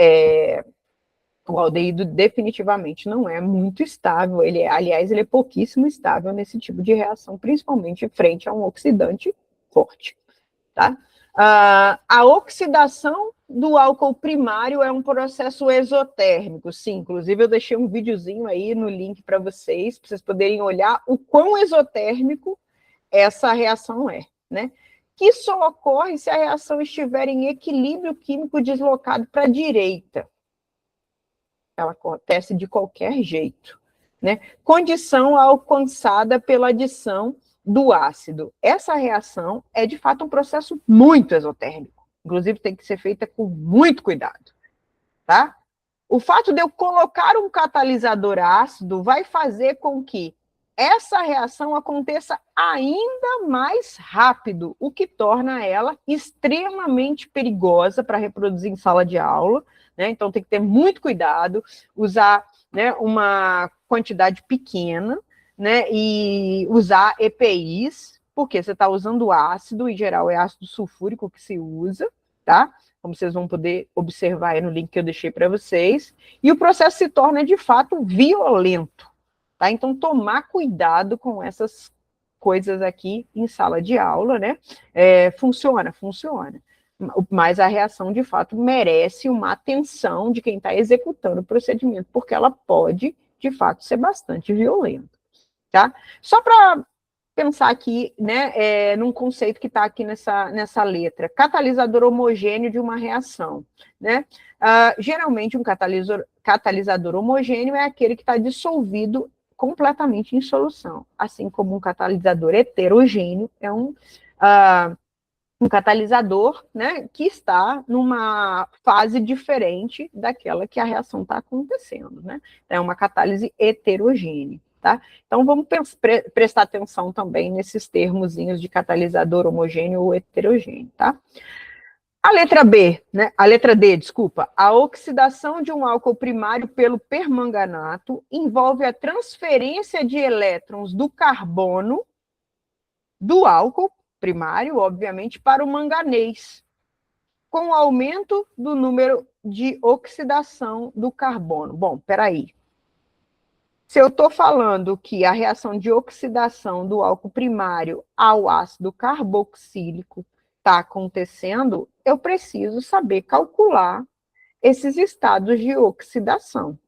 O aldeído definitivamente não é muito estável, aliás, ele é pouquíssimo estável nesse tipo de reação, principalmente frente a um oxidante forte. Tá? A oxidação do álcool primário é um processo exotérmico, sim, inclusive eu deixei um videozinho aí no link para vocês poderem olhar o quão exotérmico essa reação é, né? Que só ocorre se a reação estiver em equilíbrio químico deslocado para a direita. Ela acontece de qualquer jeito, né? Condição alcançada pela adição do ácido. Essa reação é, de fato, um processo muito exotérmico. Inclusive, tem que ser feita com muito cuidado, tá? O fato de eu colocar um catalisador ácido vai fazer com que essa reação aconteça ainda mais rápido, o que torna ela extremamente perigosa para reproduzir em sala de aula, né? Então tem que ter muito cuidado, usar, né, uma quantidade pequena, né, e usar EPIs, porque você está usando ácido, em geral é ácido sulfúrico que se usa, tá? Como vocês vão poder observar aí no link que eu deixei para vocês, e o processo se torna, de fato, violento. Tá? Então, tomar cuidado com essas coisas aqui em sala de aula, né? Funciona. Mas a reação, de fato, merece uma atenção de quem está executando o procedimento, porque ela pode, de fato, ser bastante violenta. Tá? Só para pensar aqui, né, num conceito que está aqui nessa letra, catalisador homogêneo de uma reação, né? Geralmente, um catalisador homogêneo é aquele que está dissolvido completamente em solução, assim como um catalisador heterogêneo é um catalisador, né, que está numa fase diferente daquela que a reação está acontecendo, né? É uma catálise heterogênea, tá? Então, vamos prestar atenção também nesses termozinhos de catalisador homogêneo ou heterogêneo, tá? A letra B, né? A letra D, desculpa. A oxidação de um álcool primário pelo permanganato envolve a transferência de elétrons do carbono do álcool primário, obviamente, para o manganês, com o aumento do número de oxidação do carbono. Bom, peraí. Se eu estou falando que a reação de oxidação do álcool primário ao ácido carboxílico está acontecendo, eu preciso saber calcular esses estados de oxidação,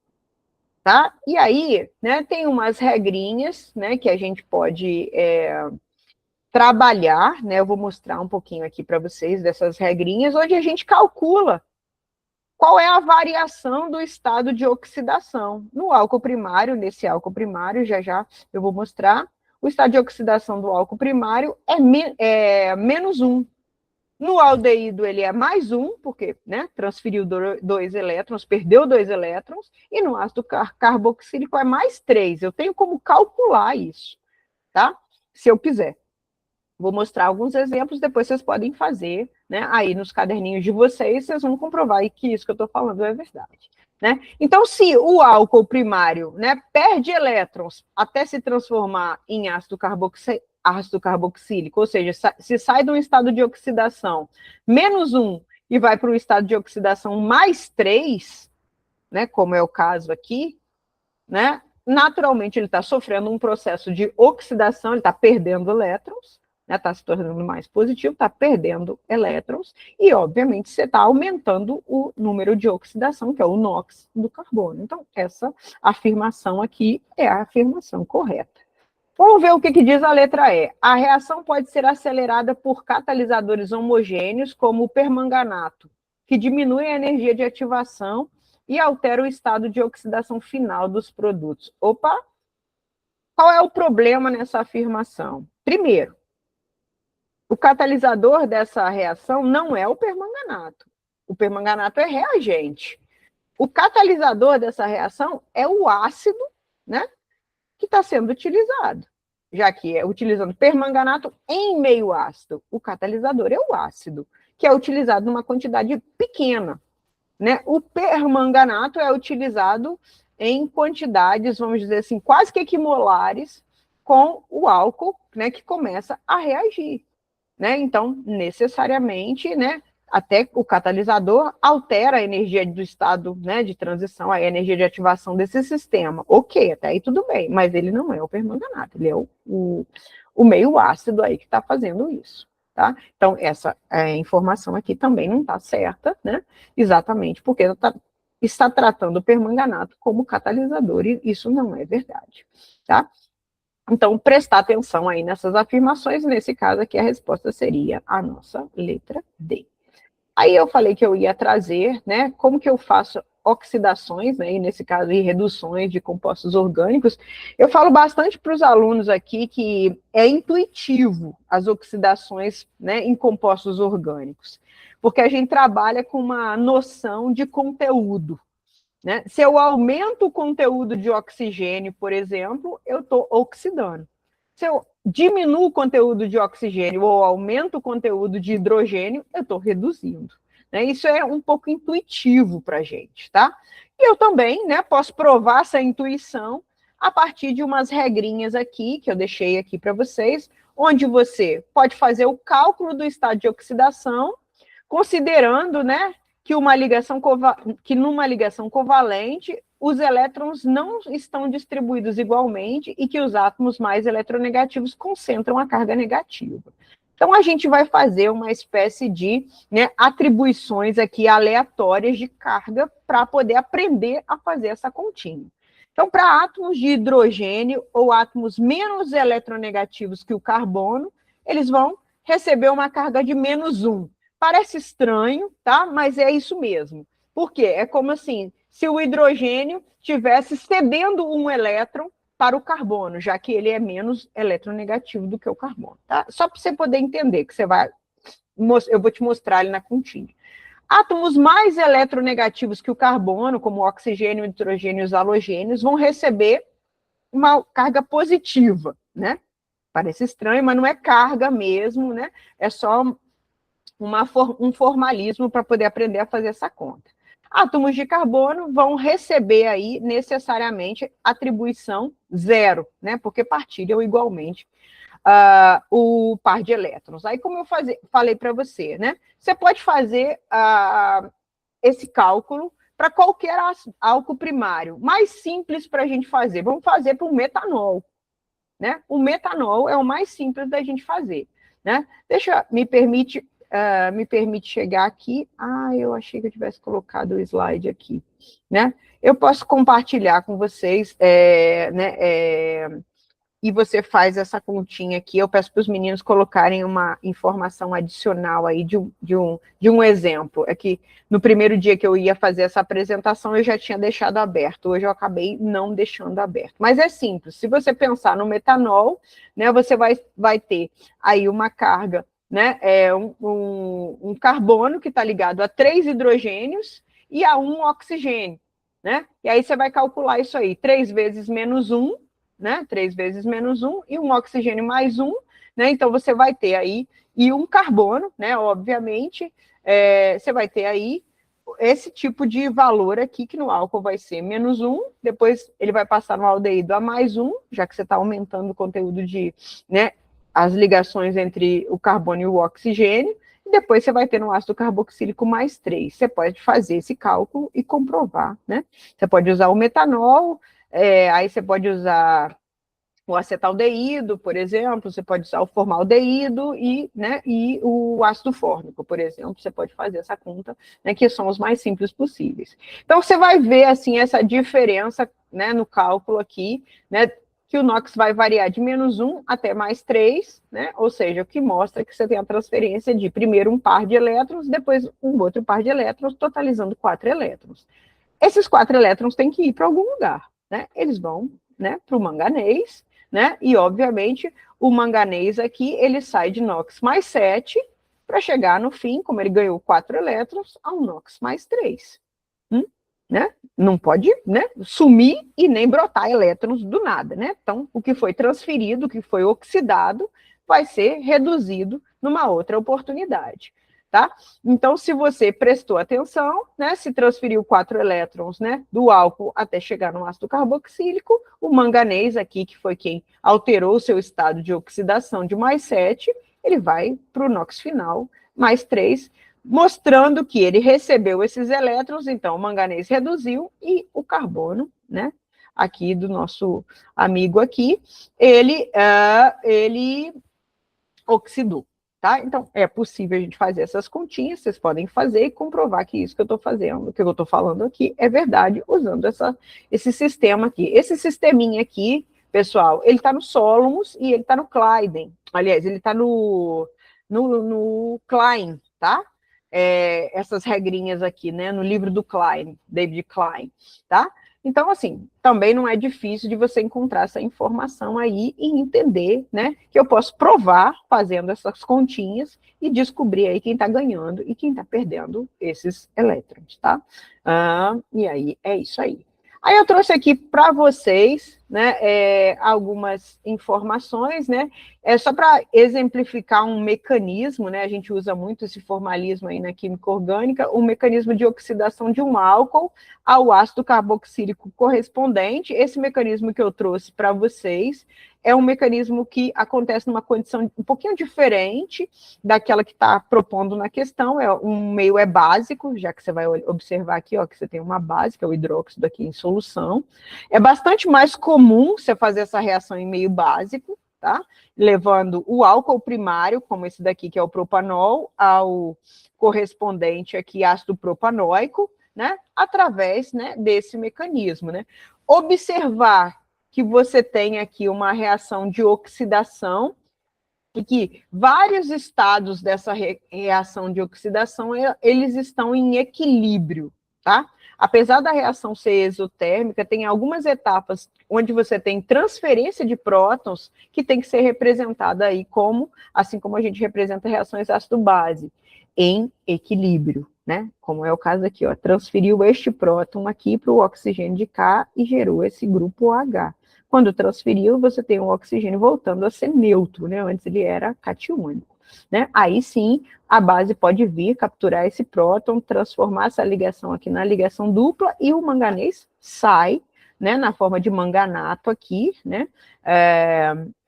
tá? E aí, né, tem umas regrinhas, né, que a gente pode trabalhar, né? Eu vou mostrar um pouquinho aqui para vocês dessas regrinhas, onde a gente calcula qual é a variação do estado de oxidação. No álcool primário, nesse álcool primário, já eu vou mostrar, o estado de oxidação do álcool primário é menos 1. No aldeído, ele é mais 1, porque, né, transferiu 2 elétrons, perdeu 2 elétrons, e no ácido carboxílico é mais 3. Eu tenho como calcular isso, tá? Se eu quiser. Vou mostrar alguns exemplos, depois vocês podem fazer, né? Aí nos caderninhos de vocês, vocês vão comprovar que isso que eu estou falando é verdade, né? Então, se o álcool primário, né, perde elétrons até se transformar em ácido carboxílico, ou seja, se sai de um estado de oxidação menos 1 e vai para um estado de oxidação mais 3, né, como é o caso aqui, né, naturalmente ele está sofrendo um processo de oxidação, ele está perdendo elétrons, está se tornando mais positivo, está perdendo elétrons, e, obviamente, você está aumentando o número de oxidação, que é o NOx do carbono. Então, essa afirmação aqui é a afirmação correta. Vamos ver o que diz a letra E. A reação pode ser acelerada por catalisadores homogêneos, como o permanganato, que diminui a energia de ativação e altera o estado de oxidação final dos produtos. Opa! Qual é o problema nessa afirmação? Primeiro, o catalisador dessa reação não é o permanganato. O permanganato é reagente. O catalisador dessa reação é o ácido, né, que está sendo utilizado, já que é utilizando permanganato em meio ácido. O catalisador é o ácido, que é utilizado numa quantidade pequena, né? O permanganato é utilizado em quantidades, vamos dizer assim, quase que equimolares com o álcool, né, que começa a reagir. Né? Então, necessariamente, né, até o catalisador altera a energia do estado, né, de transição, a energia de ativação desse sistema. Ok, até aí tudo bem, mas ele não é o permanganato, ele é o meio ácido aí que está fazendo isso. Tá? Então, essa informação aqui também não está certa, né? Exatamente porque está tratando o permanganato como catalisador, e isso não é verdade. Tá? Então, prestar atenção aí nessas afirmações, nesse caso aqui a resposta seria a nossa letra D. Aí eu falei que eu ia trazer, né, como que eu faço oxidações, né, e nesse caso aí reduções de compostos orgânicos. Eu falo bastante para os alunos aqui que é intuitivo as oxidações, né, em compostos orgânicos, porque a gente trabalha com uma noção de conteúdo. Né? Se eu aumento o conteúdo de oxigênio, por exemplo, eu estou oxidando. Se eu diminuo o conteúdo de oxigênio ou aumento o conteúdo de hidrogênio, eu estou reduzindo. Né? Isso é um pouco intuitivo para a gente, tá? E eu também, né, posso provar essa intuição a partir de umas regrinhas aqui, que eu deixei aqui para vocês, onde você pode fazer o cálculo do estado de oxidação, considerando, né, que numa ligação covalente, os elétrons não estão distribuídos igualmente e que os átomos mais eletronegativos concentram a carga negativa. Então, a gente vai fazer uma espécie de, né, atribuições aqui aleatórias de carga para poder aprender a fazer essa continha. Então, para átomos de hidrogênio ou átomos menos eletronegativos que o carbono, eles vão receber uma carga de -1. Parece estranho, tá? Mas é isso mesmo. Por quê? É como assim, se o hidrogênio estivesse cedendo um elétron para o carbono, já que ele é menos eletronegativo do que o carbono, tá? Só para você poder entender, que eu vou te mostrar ali na continha. Átomos mais eletronegativos que o carbono, como o oxigênio, o nitrogênio e os halogênios, vão receber uma carga positiva, né? Parece estranho, mas não é carga mesmo, né? É só um formalismo para poder aprender a fazer essa conta. Átomos de carbono vão receber aí necessariamente atribuição 0, né? Porque partilham igualmente o par de elétrons. Aí, como eu falei para você, né? Você pode fazer esse cálculo para qualquer álcool primário. Mais simples para a gente fazer. Vamos fazer para o metanol, né? O metanol é o mais simples da gente fazer, né? Me permite chegar aqui. Eu achei que eu tivesse colocado o slide aqui, né? Eu posso compartilhar com vocês, e você faz essa continha aqui. Eu peço para os meninos colocarem uma informação adicional aí de um exemplo. É que no primeiro dia que eu ia fazer essa apresentação, eu já tinha deixado aberto. Hoje eu acabei não deixando aberto. Mas é simples. Se você pensar no metanol, né, você vai ter aí uma carga, né, um carbono que está ligado a 3 hidrogênios e a 1 oxigênio, né? E aí você vai calcular isso aí, 3 vezes -1, né? 3 vezes -1 e um oxigênio mais 1, né? Então você vai ter aí, e um carbono, né? Obviamente, você vai ter aí esse tipo de valor aqui, que no álcool vai ser -1, depois ele vai passar no aldeído a +1, já que você está aumentando o conteúdo né, as ligações entre o carbono e o oxigênio, e depois você vai ter no ácido carboxílico mais 3. Você pode fazer esse cálculo e comprovar, né? Você pode usar o metanol, aí você pode usar o acetaldeído, por exemplo, você pode usar o formaldeído né, e o ácido fórmico, por exemplo, você pode fazer essa conta, né, que são os mais simples possíveis. Então, você vai ver, assim, essa diferença, né, no cálculo aqui, né, que o NOx vai variar de -1 até +3, né, ou seja, o que mostra que você tem a transferência de primeiro um par de elétrons, depois um outro par de elétrons, totalizando 4 elétrons. Esses 4 elétrons têm que ir para algum lugar, né? Eles vão, né, para o manganês, né? E, obviamente, o manganês aqui, ele sai de NOx mais 7 para chegar no fim, como ele ganhou 4 elétrons, a um NOx mais 3. Né? Não pode, né, sumir e nem brotar elétrons do nada, né? Então, o que foi transferido, o que foi oxidado, vai ser reduzido numa outra oportunidade. Tá? Então, se você prestou atenção, né, se transferiu 4 elétrons, né, do álcool até chegar no ácido carboxílico, o manganês aqui, que foi quem alterou o seu estado de oxidação de mais 7, ele vai para o NOx final, mais 3, mostrando que ele recebeu esses elétrons, então o manganês reduziu e o carbono, né, aqui do nosso amigo aqui, ele oxidou. Tá? Então, é possível a gente fazer essas continhas, vocês podem fazer e comprovar que isso que eu estou fazendo, que eu estou falando aqui, é verdade, usando esse sistema aqui. Esse sisteminha aqui, pessoal, ele está no Solomons e ele está no Klein. Aliás, ele está no Klein, tá? Essas regrinhas aqui, né? No livro do Klein, David Klein, tá? Então, assim, também não é difícil de você encontrar essa informação aí e entender, né, que eu posso provar fazendo essas continhas e descobrir aí quem está ganhando e quem está perdendo esses elétrons, tá? E aí, é isso aí. Aí eu trouxe aqui para vocês, né, algumas informações, né, só para exemplificar um mecanismo, né, a gente usa muito esse formalismo aí na química orgânica, o mecanismo de oxidação de um álcool ao ácido carboxílico correspondente. Esse mecanismo que eu trouxe para vocês é um mecanismo que acontece numa condição um pouquinho diferente daquela que está propondo na questão, um meio básico, já que você vai observar aqui, ó, que você tem uma base, que é o hidróxido aqui em solução. É bastante mais comum você fazer essa reação em meio básico, tá? Levando o álcool primário, como esse daqui, que é o propanol, ao correspondente aqui, ácido propanóico, né, através, né, desse mecanismo, né. Observar que você tem aqui uma reação de oxidação, e que vários estados dessa reação de oxidação, eles estão em equilíbrio, tá? Apesar da reação ser exotérmica, tem algumas etapas onde você tem transferência de prótons que tem que ser representada aí como, assim como a gente representa reações ácido-base, em equilíbrio, né? Como é o caso aqui, ó, transferiu este próton aqui para o oxigênio de K e gerou esse grupo OH. Quando transferiu, você tem o oxigênio voltando a ser neutro, né? Antes ele era catiônico, né? Aí sim, a base pode vir capturar esse próton, transformar essa ligação aqui na ligação dupla e o manganês sai, né? Na forma de manganato aqui, né?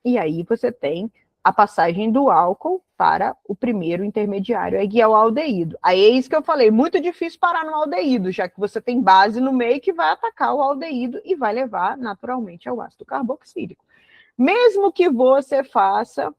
E aí você tem a passagem do álcool para o primeiro intermediário, aí que é o aldeído. Aí é isso que eu falei, muito difícil parar no aldeído, já que você tem base no meio que vai atacar o aldeído e vai levar naturalmente ao ácido carboxílico. Mesmo que você faça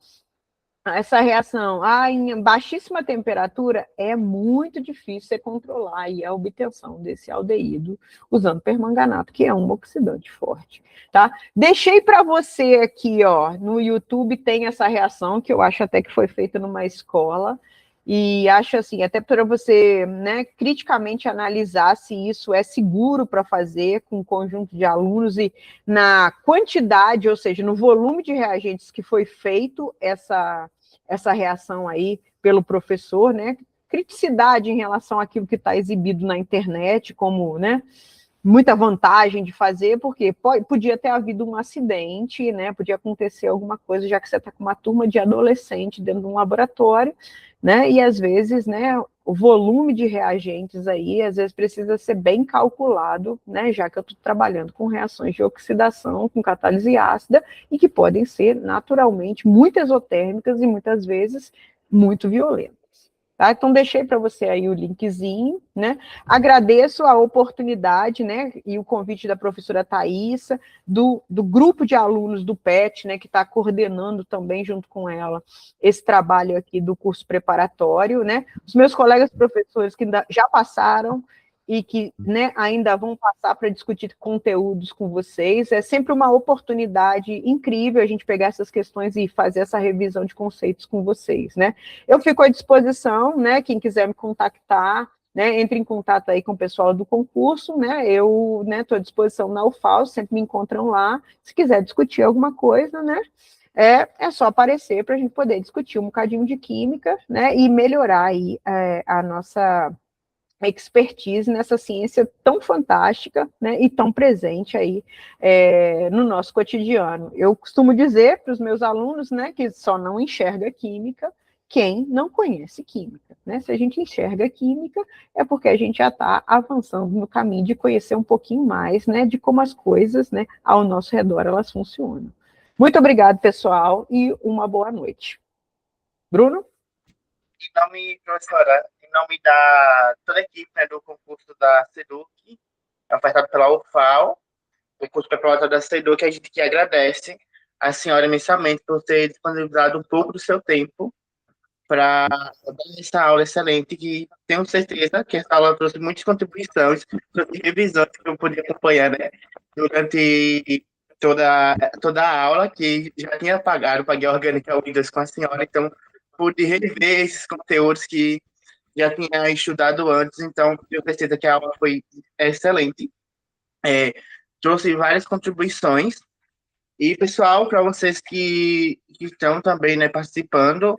essa reação em baixíssima temperatura, é muito difícil você controlar aí a obtenção desse aldeído usando permanganato, que é um oxidante forte, tá? Deixei para você aqui, ó, no YouTube tem essa reação, que eu acho até que foi feita numa escola, e acho assim, até para você, né, criticamente analisar se isso é seguro para fazer com um conjunto de alunos e na quantidade, ou seja, no volume de reagentes que foi feito essa reação aí pelo professor, né? Criticidade em relação àquilo que está exibido na internet, como, né? Muita vantagem de fazer, porque podia ter havido um acidente, né? Podia acontecer alguma coisa, já que você está com uma turma de adolescente dentro de um laboratório, né? E às vezes, né? O volume de reagentes aí, às vezes precisa ser bem calculado, né? Já que eu estou trabalhando com reações de oxidação, com catálise ácida, e que podem ser naturalmente muito exotérmicas e muitas vezes muito violentas. Tá? Então, deixei para você aí o linkzinho, né? Agradeço a oportunidade, né? E o convite da professora Thaísa, do grupo de alunos do PET, né? Que está coordenando também, junto com ela, esse trabalho aqui do curso preparatório, né? Os meus colegas professores que já passaram e que, né, ainda vão passar para discutir conteúdos com vocês. É sempre uma oportunidade incrível a gente pegar essas questões e fazer essa revisão de conceitos com vocês, né? Eu fico à disposição, né? Quem quiser me contactar, né? Entre em contato aí com o pessoal do concurso, né? Eu, né, estou à disposição na UFAL, sempre me encontram lá. Se quiser discutir alguma coisa, né? É só aparecer para a gente poder discutir um bocadinho de química, né? E melhorar aí a nossa expertise nessa ciência tão fantástica, né, e tão presente aí no nosso cotidiano. Eu costumo dizer para os meus alunos, né, que só não enxerga química quem não conhece química, né? Se a gente enxerga química, é porque a gente já está avançando no caminho de conhecer um pouquinho mais, né, de como as coisas, né, ao nosso redor, elas funcionam. Muito obrigado, pessoal, e uma boa noite. Bruno? Professora, em nome da toda a equipe, né, do concurso da SEDUC, ofertado pela UFAL, o curso preparatório da SEDUC, a gente que agradece a senhora imensamente por ter disponibilizado um pouco do seu tempo para dar essa aula excelente, que tenho certeza que essa aula trouxe muitas contribuições, trouxe revisões que eu pude acompanhar, né, durante toda a aula, que já tinha paguei a orgânica Windows com a senhora, então pude rever esses conteúdos que já tinha estudado antes, então tenho certeza que a aula foi excelente. Trouxe várias contribuições. E, pessoal, para vocês que estão também, né, participando,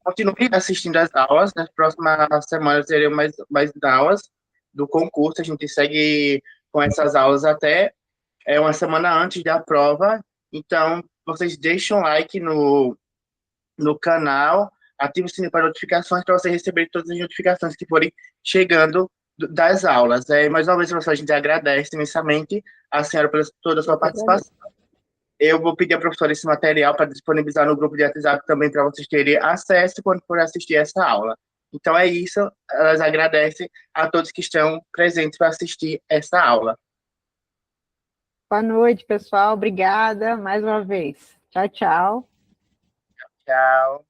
continue assistindo as aulas. Nas próximas semanas teremos mais aulas do concurso. A gente segue com essas aulas até uma semana antes da prova. Então, vocês deixam um like no canal, ative o sininho para notificações para você receber todas as notificações que forem chegando das aulas. Mais uma vez, professor, a gente agradece imensamente a senhora por toda a sua participação. Eu vou pedir à professora esse material para disponibilizar no grupo de WhatsApp também para vocês terem acesso quando for assistir essa aula. Então é isso, elas agradecem a todos que estão presentes para assistir essa aula. Boa noite, pessoal. Obrigada mais uma vez. Tchau, tchau. Tchau.